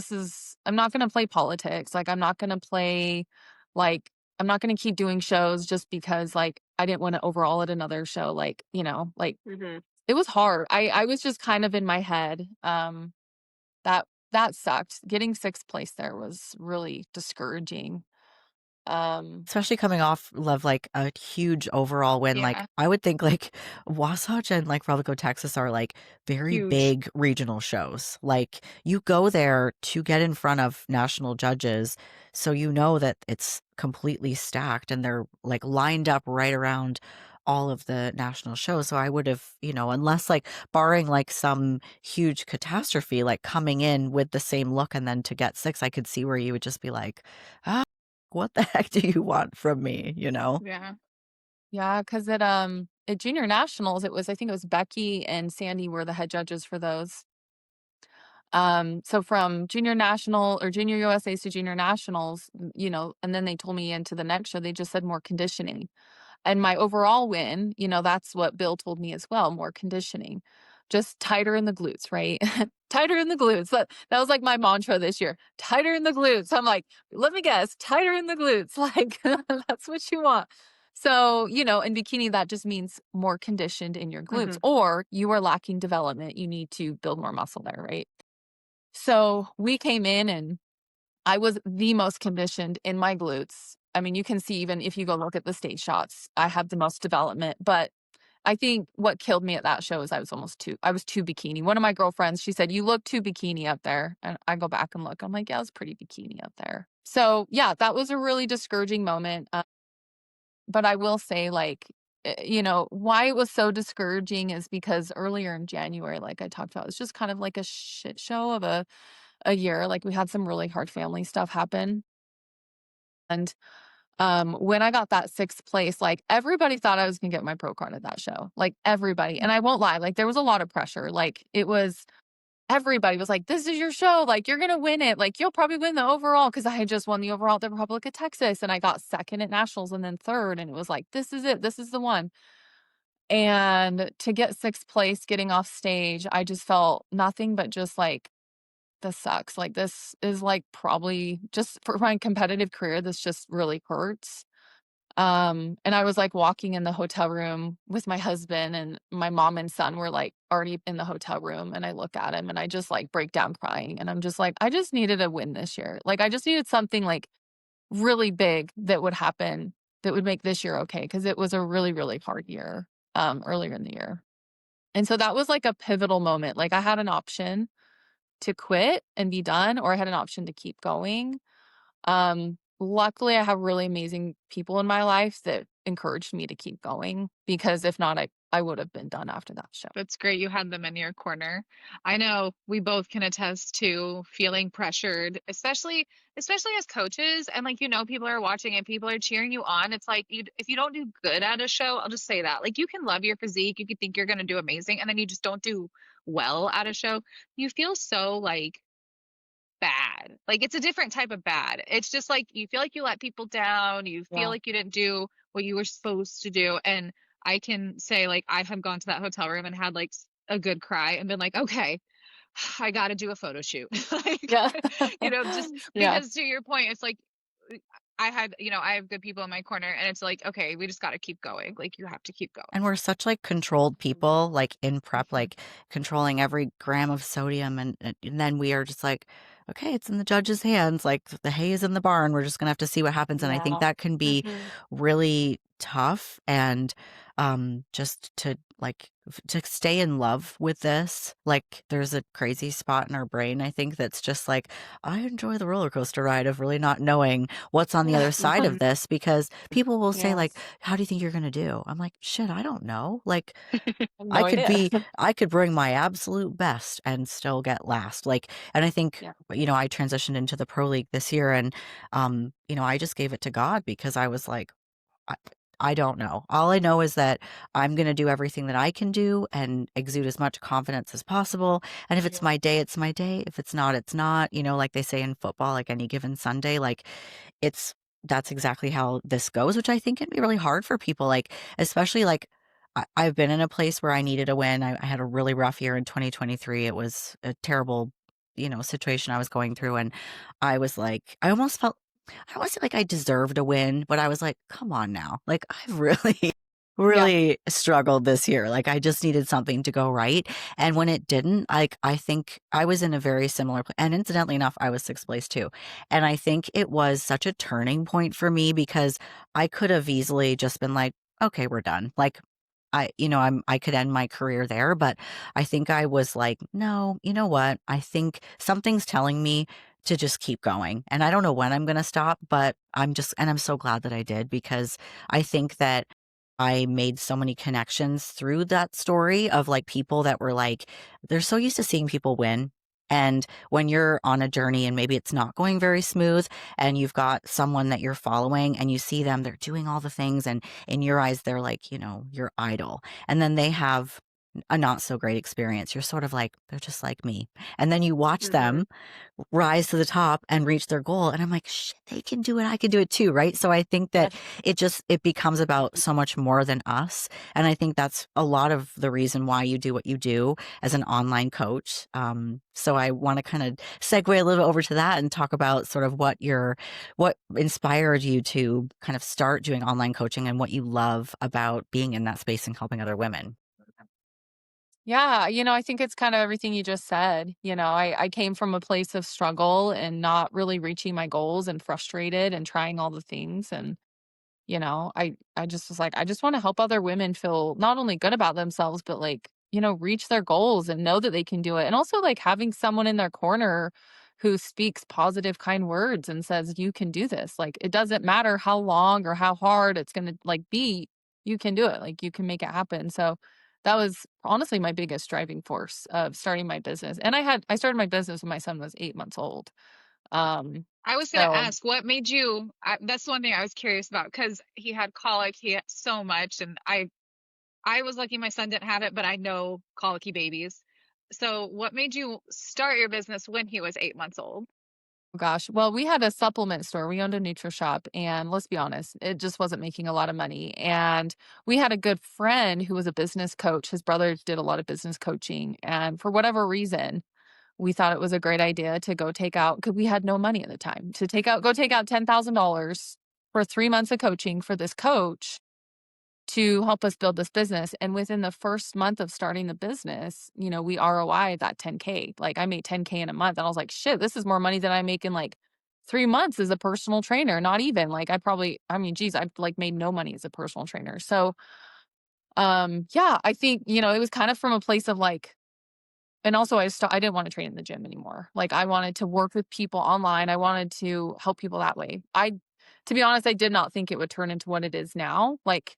I'm not gonna play politics, like, I'm not gonna play like, I'm not gonna keep doing shows just because, like, I didn't wanna overall at another show, like, Hmm. it was hard. I was just kind of in my head, that sucked. Getting 6th place there was really discouraging. Um Especially coming off of, like, a huge overall win, like, Yeah. I would think, like, Wasatch and, like, Rutherford, Texas are, like, very Huge. big regional shows. Like, you go there to get in front of national judges, so you know that it's completely stacked and they're, like, lined up right around all of the national shows, so I would've, unless, like, barring, like, some huge catastrophe, like, coming in with the same look and then to get 6, I could see where you would just be like, "Ah." what the heck do you want from me, you know? Yeah. Yeah, because at junior nationals, I think it was Becky and Sandy were the head judges for those. So from junior national or junior USAs to junior nationals, and then they told me into the next show, they just said more conditioning. And my overall win, that's what Bill told me as well, more conditioning. Just tighter in the glutes, right? Tighter in the glutes. That was like my mantra this year. Tighter in the glutes. I'm like, let me guess, tighter in the glutes. Like that's what you want. So, in bikini, that just means more conditioned in your glutes, Mhm. or you are lacking development. You need to build more muscle there, right? So we came in and I was the most conditioned in my glutes. I mean, you can see even if you go look at the stage shots, I have the most development. But I think what killed me at that show is I was too bikini. One of my girlfriends, she said, "You look too bikini up there." And I go back and look. I'm like, yeah, I was pretty bikini up there. So yeah, that was a really discouraging moment. But I will say, like, why it was so discouraging is because earlier in January, like I talked about, it's just kind of like a shit show of a year. Like we had some really hard family stuff happen. And when I got that 6th place, like everybody thought I was gonna get my pro card at that show. Like everybody. And I won't lie, like there was a lot of pressure. Like everybody was like, "This is your show. Like you're gonna win it. Like you'll probably win the overall." Because I had just won the overall at the Republic of Texas and I got 2nd at nationals and then 3rd. And it was like, this is it. This is the one. And to get 6th place getting off stage, I just felt nothing but just like, this sucks. Like this is like probably just for my competitive career, this just really hurts. And I was like walking in the hotel room with my husband, and my mom and son were like already in the hotel room, and I look at him and I just like break down crying, and I'm just like, I just needed a win this year. Like I just needed something like really big that would happen that would make this year okay, because it was a really, really hard year earlier in the year. And so that was like a pivotal moment. Like I had an option to quit and be done, or I had an option to keep going. Luckily, I have really amazing people in my life that encouraged me to keep going, because if not, I would have been done after that show. That's great you had them in your corner. I know we both can attest to feeling pressured, especially as coaches, and like people are watching and people are cheering you on. It's like if you don't do good at a show, I'll just say that. Like you can love your physique, you can think you're going to do amazing, and then you just don't do well at a show. You feel so like bad. Like it's a different type of bad. It's just like you feel like you let people down, you feel Yeah. like you didn't do what you were supposed to do. And I can say like I have gone to that hotel room and had like a good cry and been like, okay, I got to do a photo shoot. Like, Yeah. just Yeah. because to your point, it's like I have good people in my corner and it's like, okay, we just got to keep going. Like you have to keep And going. we're such like controlled people, like in prep, Mhm. like controlling every gram of sodium. And then we are just like, okay, it's in the judge's hands. Like the hay is in the barn. We're just going to have to see what happens. And I think Yeah. that can be Mhm. really tough. And just to like, to stay in love with this, like there's a crazy spot in our brain, I think, that's just like, I enjoy the roller coaster ride of really not knowing what's on the other side of this, because people will say like, Yes. how do you think you're going to do? I'm like, shit, I don't know. Like I have no idea. I could bring my absolute best and still get last. Like, and I think, Yeah. I transitioned into the pro league this year and, I just gave it to God because I was like, I, I don't know. All I know is that I'm going to do everything that I can do and exude as much confidence as possible. And if it's Yeah. my day, it's my day. If it's not, it's not. Like they say in football, like any given Sunday, like it's that's exactly how this goes, which I think can be really hard for people. Like, especially like I've been in a place where I needed a win. I had a really rough year in 2023. It was a terrible, situation I was going through. And I was like, I almost felt I don't want to say like I deserved a win, but I was like, come on now. Like I've really, Yeah. really struggled this year. Like I just needed something to go right. And when it didn't, like I think I was in a very similar place. And incidentally enough, I was 6th place too. And I think it was such a turning point for me because I could have easily just been like, okay, we're done. Like I could end my career there, but I think I was like, no, you know what? I think something's telling me to just keep going. And I don't know when I'm going to stop, but I'm so glad that I did because I think that I made so many connections through that story of like people that were like, they're so used to seeing people win And when you're on a journey and maybe it's not going very smooth and you've got someone that you're following and you see them, they're doing all the things and in your eyes, they're like, your idol. And then they have a not so great experience. You're sort of like, they're just like me. And then you watch Mm-hmm. them rise to the top and reach their goal. And I'm like, shit, they can do it. I can do it too. Right. So I think that it becomes about so much more than us. And I think that's a lot of the reason why you do what you do as an online coach. So I want to kind of segue a little over to that and talk about sort of what inspired you to kind of start doing online coaching and what you love about being in that space and helping other women. Yeah, I think it's kind of everything you just said. I came from a place of struggle and not really reaching my goals and frustrated and trying all the things. And, I just was like, I just want to help other women feel not only good about themselves, but like, reach their goals and know that they can do it. And also like having someone in their corner who speaks positive, kind words and says, you can do this. Like, it doesn't matter how long or how hard it's going to like be, you can do it. Like, you can make it happen. So, that was honestly my biggest driving force of starting my business, and I started my business when my son was 8 months old. Um, I was gonna so ask, what made you? That's the one thing I was curious about because he had colic, he had so much, and I was lucky my son didn't have it, but I know colicky babies. So, what made you start your business when he was 8 months old? oh gosh, well, we had a supplement store, we owned a Shop, and let's be honest, it just wasn't making a lot of money, and we had a good friend who was a business coach, his brother did a lot of business coaching, and for whatever reason, we thought it was a great idea to go take out because we had no money at the time, to take out $10,000 for 3 months of coaching for this coach to help us build this business. And within the first month of starting the business, we ROI that 10K. Like I made 10K in a month. And I was like, shit, this is more money than I make in like 3 months as a personal trainer. Not even like geez, I've like made no money as a personal trainer. So yeah, I think, it was kind of from a place of like, and also I didn't want to train in the gym anymore. Like I wanted to work with people online. I wanted to help people that way. To be honest, I did not think it would turn into what it is now. Like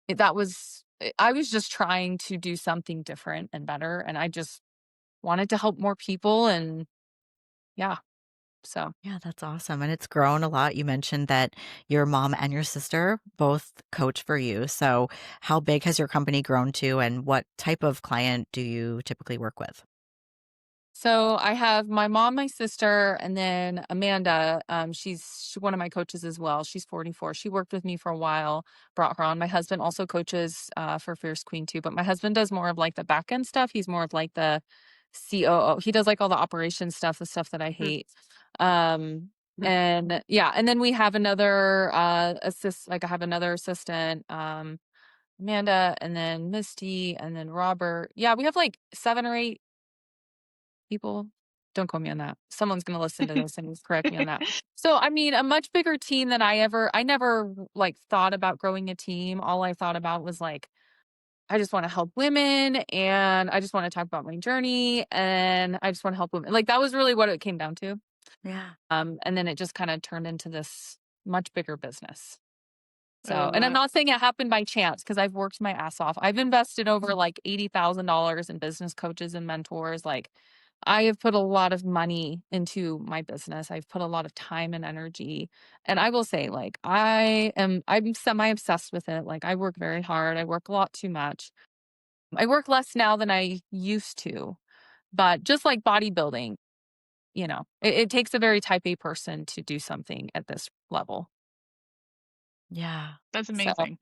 I was just trying to do something different and better, and I just wanted to help more people, and yeah, so Yeah, that's awesome. And it's grown a lot. You mentioned that your mom and your sister both coach for you. So, how big has your company grown to, and what type of client do you typically work with? so I have my mom, my sister, and then Amanda, she's one of my coaches as well. She's 44. She worked with me for a while, brought her on. My husband also coaches, for Fierce Queen too, but my husband does more of like the back end stuff. He's more of like the COO. He does like all the operation stuff, the stuff that I Mm. hate. Um, and yeah, and then we have another I have another assistant, Amanda, and then Misty, and then Robert. Yeah, we have like 7 or 8 people. Don't quote me on that. Someone's gonna listen to this and correct me on that. So, I mean, a much bigger team than I never like thought about growing a team. All I thought about was like, I just want to help women and I just want to talk about my journey and I just want to help women. Like that was really what it came down to. Yeah. And then it just kind of turned into this much bigger business. I So, love and I'm that. not saying it happened by chance because I've worked my ass off. I've invested over like $80,000 in business coaches and mentors. Like, I have put a lot of money into my business. I've put a lot of time and energy. And I will say, like, I'm semi obsessed with it. Like, I work very hard. I work a lot too much. I work less now than I used to. But just like bodybuilding, it takes a very type A person to do something at this level. Yeah. That's So, amazing.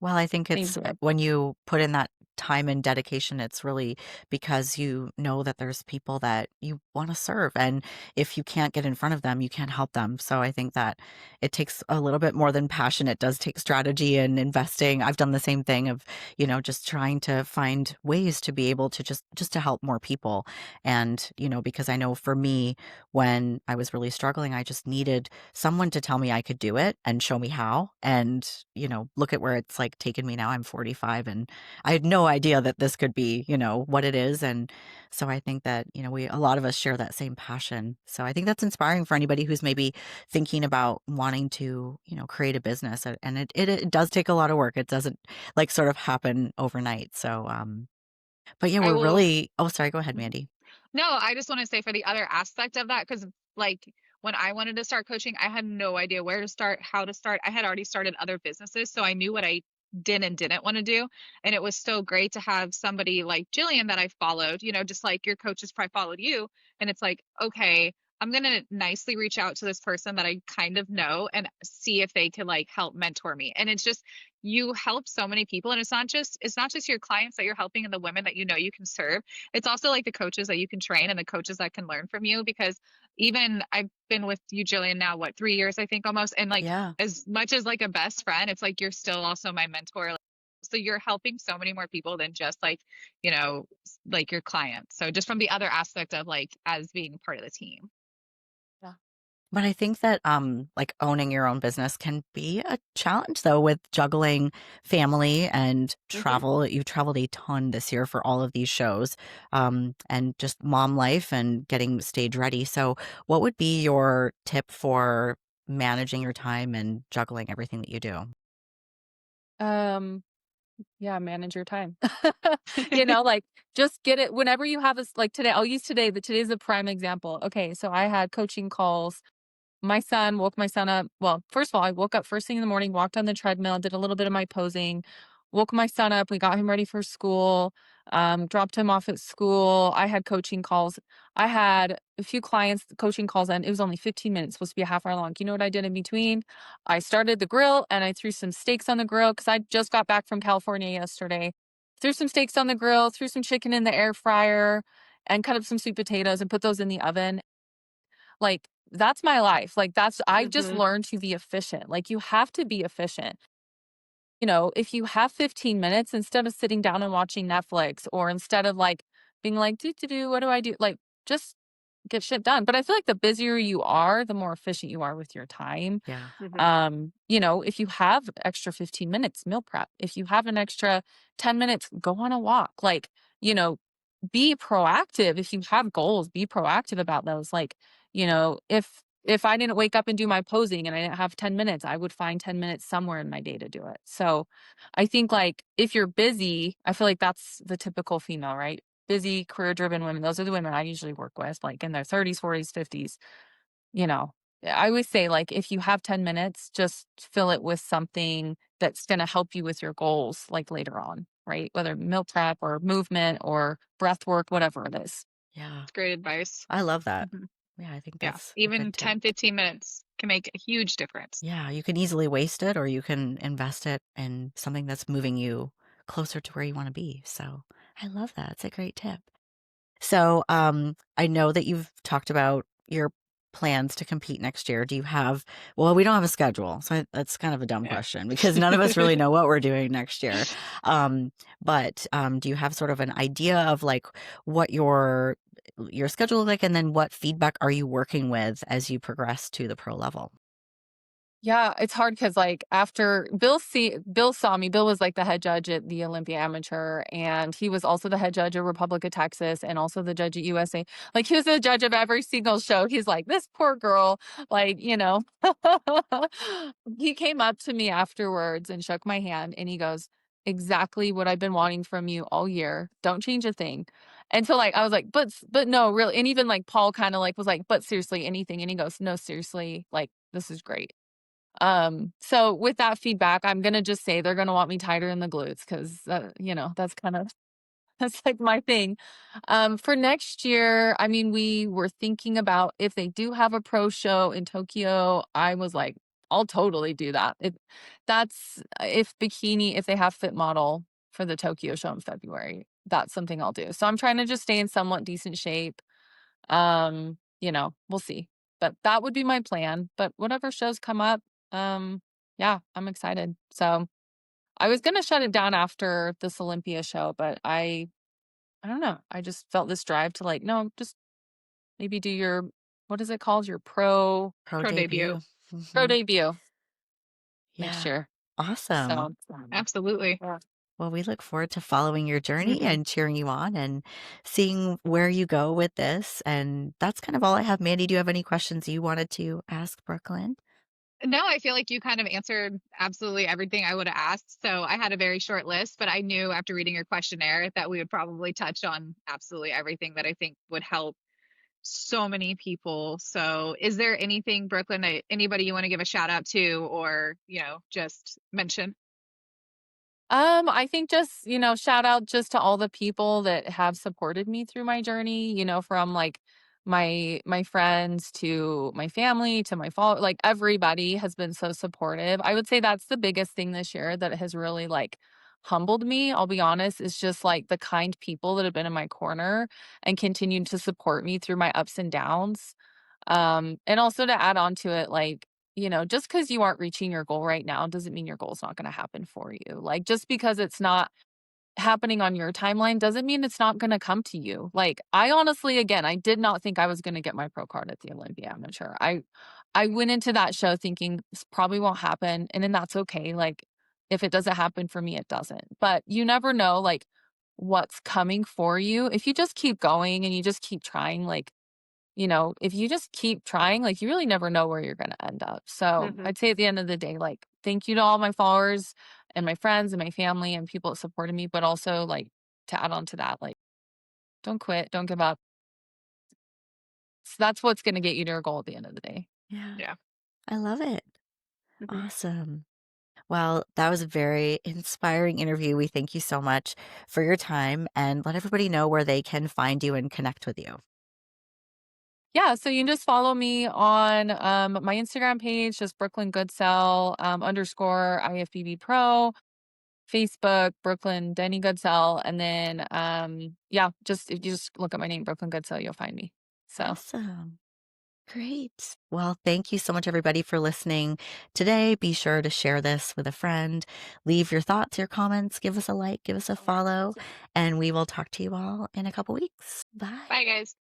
Well, I think thank it's you. when you put in that time and dedication, it's really because you know that there's people that you want to serve. And if you can't get in front of them, you can't help them. So I think that it takes a little bit more than passion. It does take strategy and investing. I've done the same thing of, just trying to find ways to be able to just to help more people. And, because I know for me, when I was really struggling, I just needed someone to tell me I could do it and show me how. And, look at where it's like taken me now. I'm 45 and I had no idea that this could be, what it is. And so I think that, a lot of us share that same passion. So I think that's inspiring for anybody who's maybe thinking about wanting to, create a business. And it does take a lot of work. It doesn't like sort of happen overnight. So, but yeah, I we're will. really, oh, sorry, go ahead, Mandy. No, I just want to say for the other aspect of that, because like when I wanted to start coaching, I had no idea where to start, how to start. I had already started other businesses, so I knew what I did and didn't want to do. And it was so great to have somebody like Jillian that I followed, just like your coaches probably followed you. And it's like, okay, I'm gonna nicely reach out to this person that I kind of know and see if they could like help mentor me. And it's just you help so many people, and it's not just your clients that you're helping and the women that you can serve. It's also like the coaches that you can train and the coaches that can learn from you, because even I've been with you, Jillian, now what, 3 years, I think, almost. And like Yeah. as much as like a best friend, it's like you're still also my mentor. Like, so you're helping so many more people than just like, like your clients. So just from the other aspect of like as being part of the team. Yeah. But I think that like owning your own business can be a challenge though with juggling family and travel. You've traveled a ton this year for all of these shows, and just mom life and getting stage ready. So what would be your tip for managing your time and juggling everything that you do? Um, yeah, manage your time. Like just get it whenever you have like today. I'll use today, but today's a prime example. Okay, so I had coaching calls. Woke my son up. Well, first of all, I woke up first thing in the morning, walked on the treadmill, did a little bit of my posing, woke my son up. We got him ready for school, dropped him off at school. I had coaching calls. I had a few clients, coaching calls, and it was only 15 minutes, supposed to be a half hour long. You know what I did in between? I started the grill and I threw some steaks on the grill because I just got back from California yesterday. Threw some steaks on the grill, threw some chicken in the air fryer, and cut up some sweet potatoes and put those in the oven. Like, that's my life. Like, I just learned to be efficient. Like, you have to be efficient. If you have 15 minutes, instead of sitting down and watching Netflix, or instead of like being like, what do I do? Like, just get shit done. But I feel like the busier you are, the more efficient you are with your time. Yeah. If you have extra 15 minutes, meal prep. If you have an extra 10 minutes, go on a walk. Like, you know, be proactive. If you have goals, be proactive about those. Like, if I didn't wake up and do my posing and I didn't have 10 minutes, I would find 10 minutes somewhere in my day to do it. So I think like if you're busy, I feel like that's the typical female, right? Busy, career driven women. Those are the women I usually work with, like in their 30s, 40s, 50s. You know, I always say, like, if you have 10 minutes, just fill it with something that's going to help you with your goals, like later on, right? Whether meal prep or movement or breath work, whatever it is. Yeah. It's great advice. I love that. Mhm. Yeah, I think Yeah. that's a Even good tip. 10, 15 minutes can make a huge difference. Yeah, you can easily waste it or you can invest it in something that's moving you closer to where you want to be. So I love that. It's a great tip. So I know that you've talked about your plans to compete next year. Do you have, well, we don't have a schedule. So that's kind of a dumb Yeah. question because none of us really know what we're doing next year. But do you have sort of an idea of like what your schedule is like, and then what feedback are you working with as you progress to the pro level? Yeah, it's hard because like after Bill saw me. Bill was like the head judge at the Olympia Amateur, and he was also the head judge at Republic of Texas, and also the judge at USA. Like he was the judge of every single show. He's like, this poor girl, like, he came up to me afterwards and shook my hand and he goes, exactly what I've been wanting from you all year. Don't change a thing. And so like I was like, but no, really. And even like Paul kind of like was like, but seriously, anything. And he goes, no, seriously, like this is great. So with that feedback, I'm gonna just say they're gonna want me tighter in the glutes because that's kind of that's like my thing. For next year, I mean, we were thinking about if they do have a pro show in Tokyo. I was like, I'll totally do that. If they have Fit Model for the Tokyo show in February, that's something I'll do. So I'm trying to just stay in somewhat decent shape. We'll see. But that would be my plan. But whatever shows come up, yeah, I'm excited. So I was gonna shut it down after this Olympia show, but I don't know. I just felt this drive to like, no, just maybe do your what is it called? Your Pro Pro debut. debut. pro Hmm. debut next Yeah. year. Awesome. So Absolutely. yeah. Well, we look forward to following your journey and cheering you on and seeing where you go with this. And that's kind of all I have. Mandy, do you have any questions you wanted to ask Brooklyn? No, I feel like you kind of answered absolutely everything I would have asked. So I had a very short list, but I knew after reading your questionnaire that we would probably touch on absolutely everything that I think would help so many people. So is there anything, Brooklyn, anybody you want to give a shout out to or, just mention? I think just, shout out just to all the people that have supported me through my journey, from like my friends to my family to my follow like everybody has been so supportive. I would say that's the biggest thing this year that has really like humbled me, I'll be honest, is just like the kind people that have been in my corner and continued to support me through my ups and downs. And also to add on to it, like, just because you aren't reaching your goal right now doesn't mean your goal's not gonna happen for you. Like, just because it's not happening on your timeline doesn't mean it's not gonna come to you. Like, I honestly, again, I did not think I was gonna get my pro card at the Olympia Amateur. I went into that show thinking this probably won't happen, and then that's okay. Like, if it doesn't happen for me, it doesn't. But you never know, like, what's coming for you. If you just keep going and you just keep trying, like, if you just keep trying, like, you really never know where you're gonna end up. So, Hmm. I'd say at the end of the day, like, thank you to all my followers and my friends and my family and people that supported me, but also, like, to add on to that, like, don't quit, don't give up. That's what's gonna get you to your goal at the end of the day. Yeah, Yeah. I love it. Hmm. Awesome. Well, that was a very inspiring interview. We thank you so much for your time and let everybody know where they can find you and connect with you. Yeah, so you can just follow me on, my Instagram page, just Brooklyn Goodsell, underscore IFBB Pro. Facebook, Brooklyn Denny Goodsell, and then, yeah, just if you just look up my name, Brooklyn Goodsell, you'll find me. So, Awesome. Great. Well, thank you so much, everybody, for listening today. Be sure to share this with a friend. Leave your thoughts, your comments, give us a like, give us a follow, and we will talk to you all in a couple weeks. Bye. Bye, guys.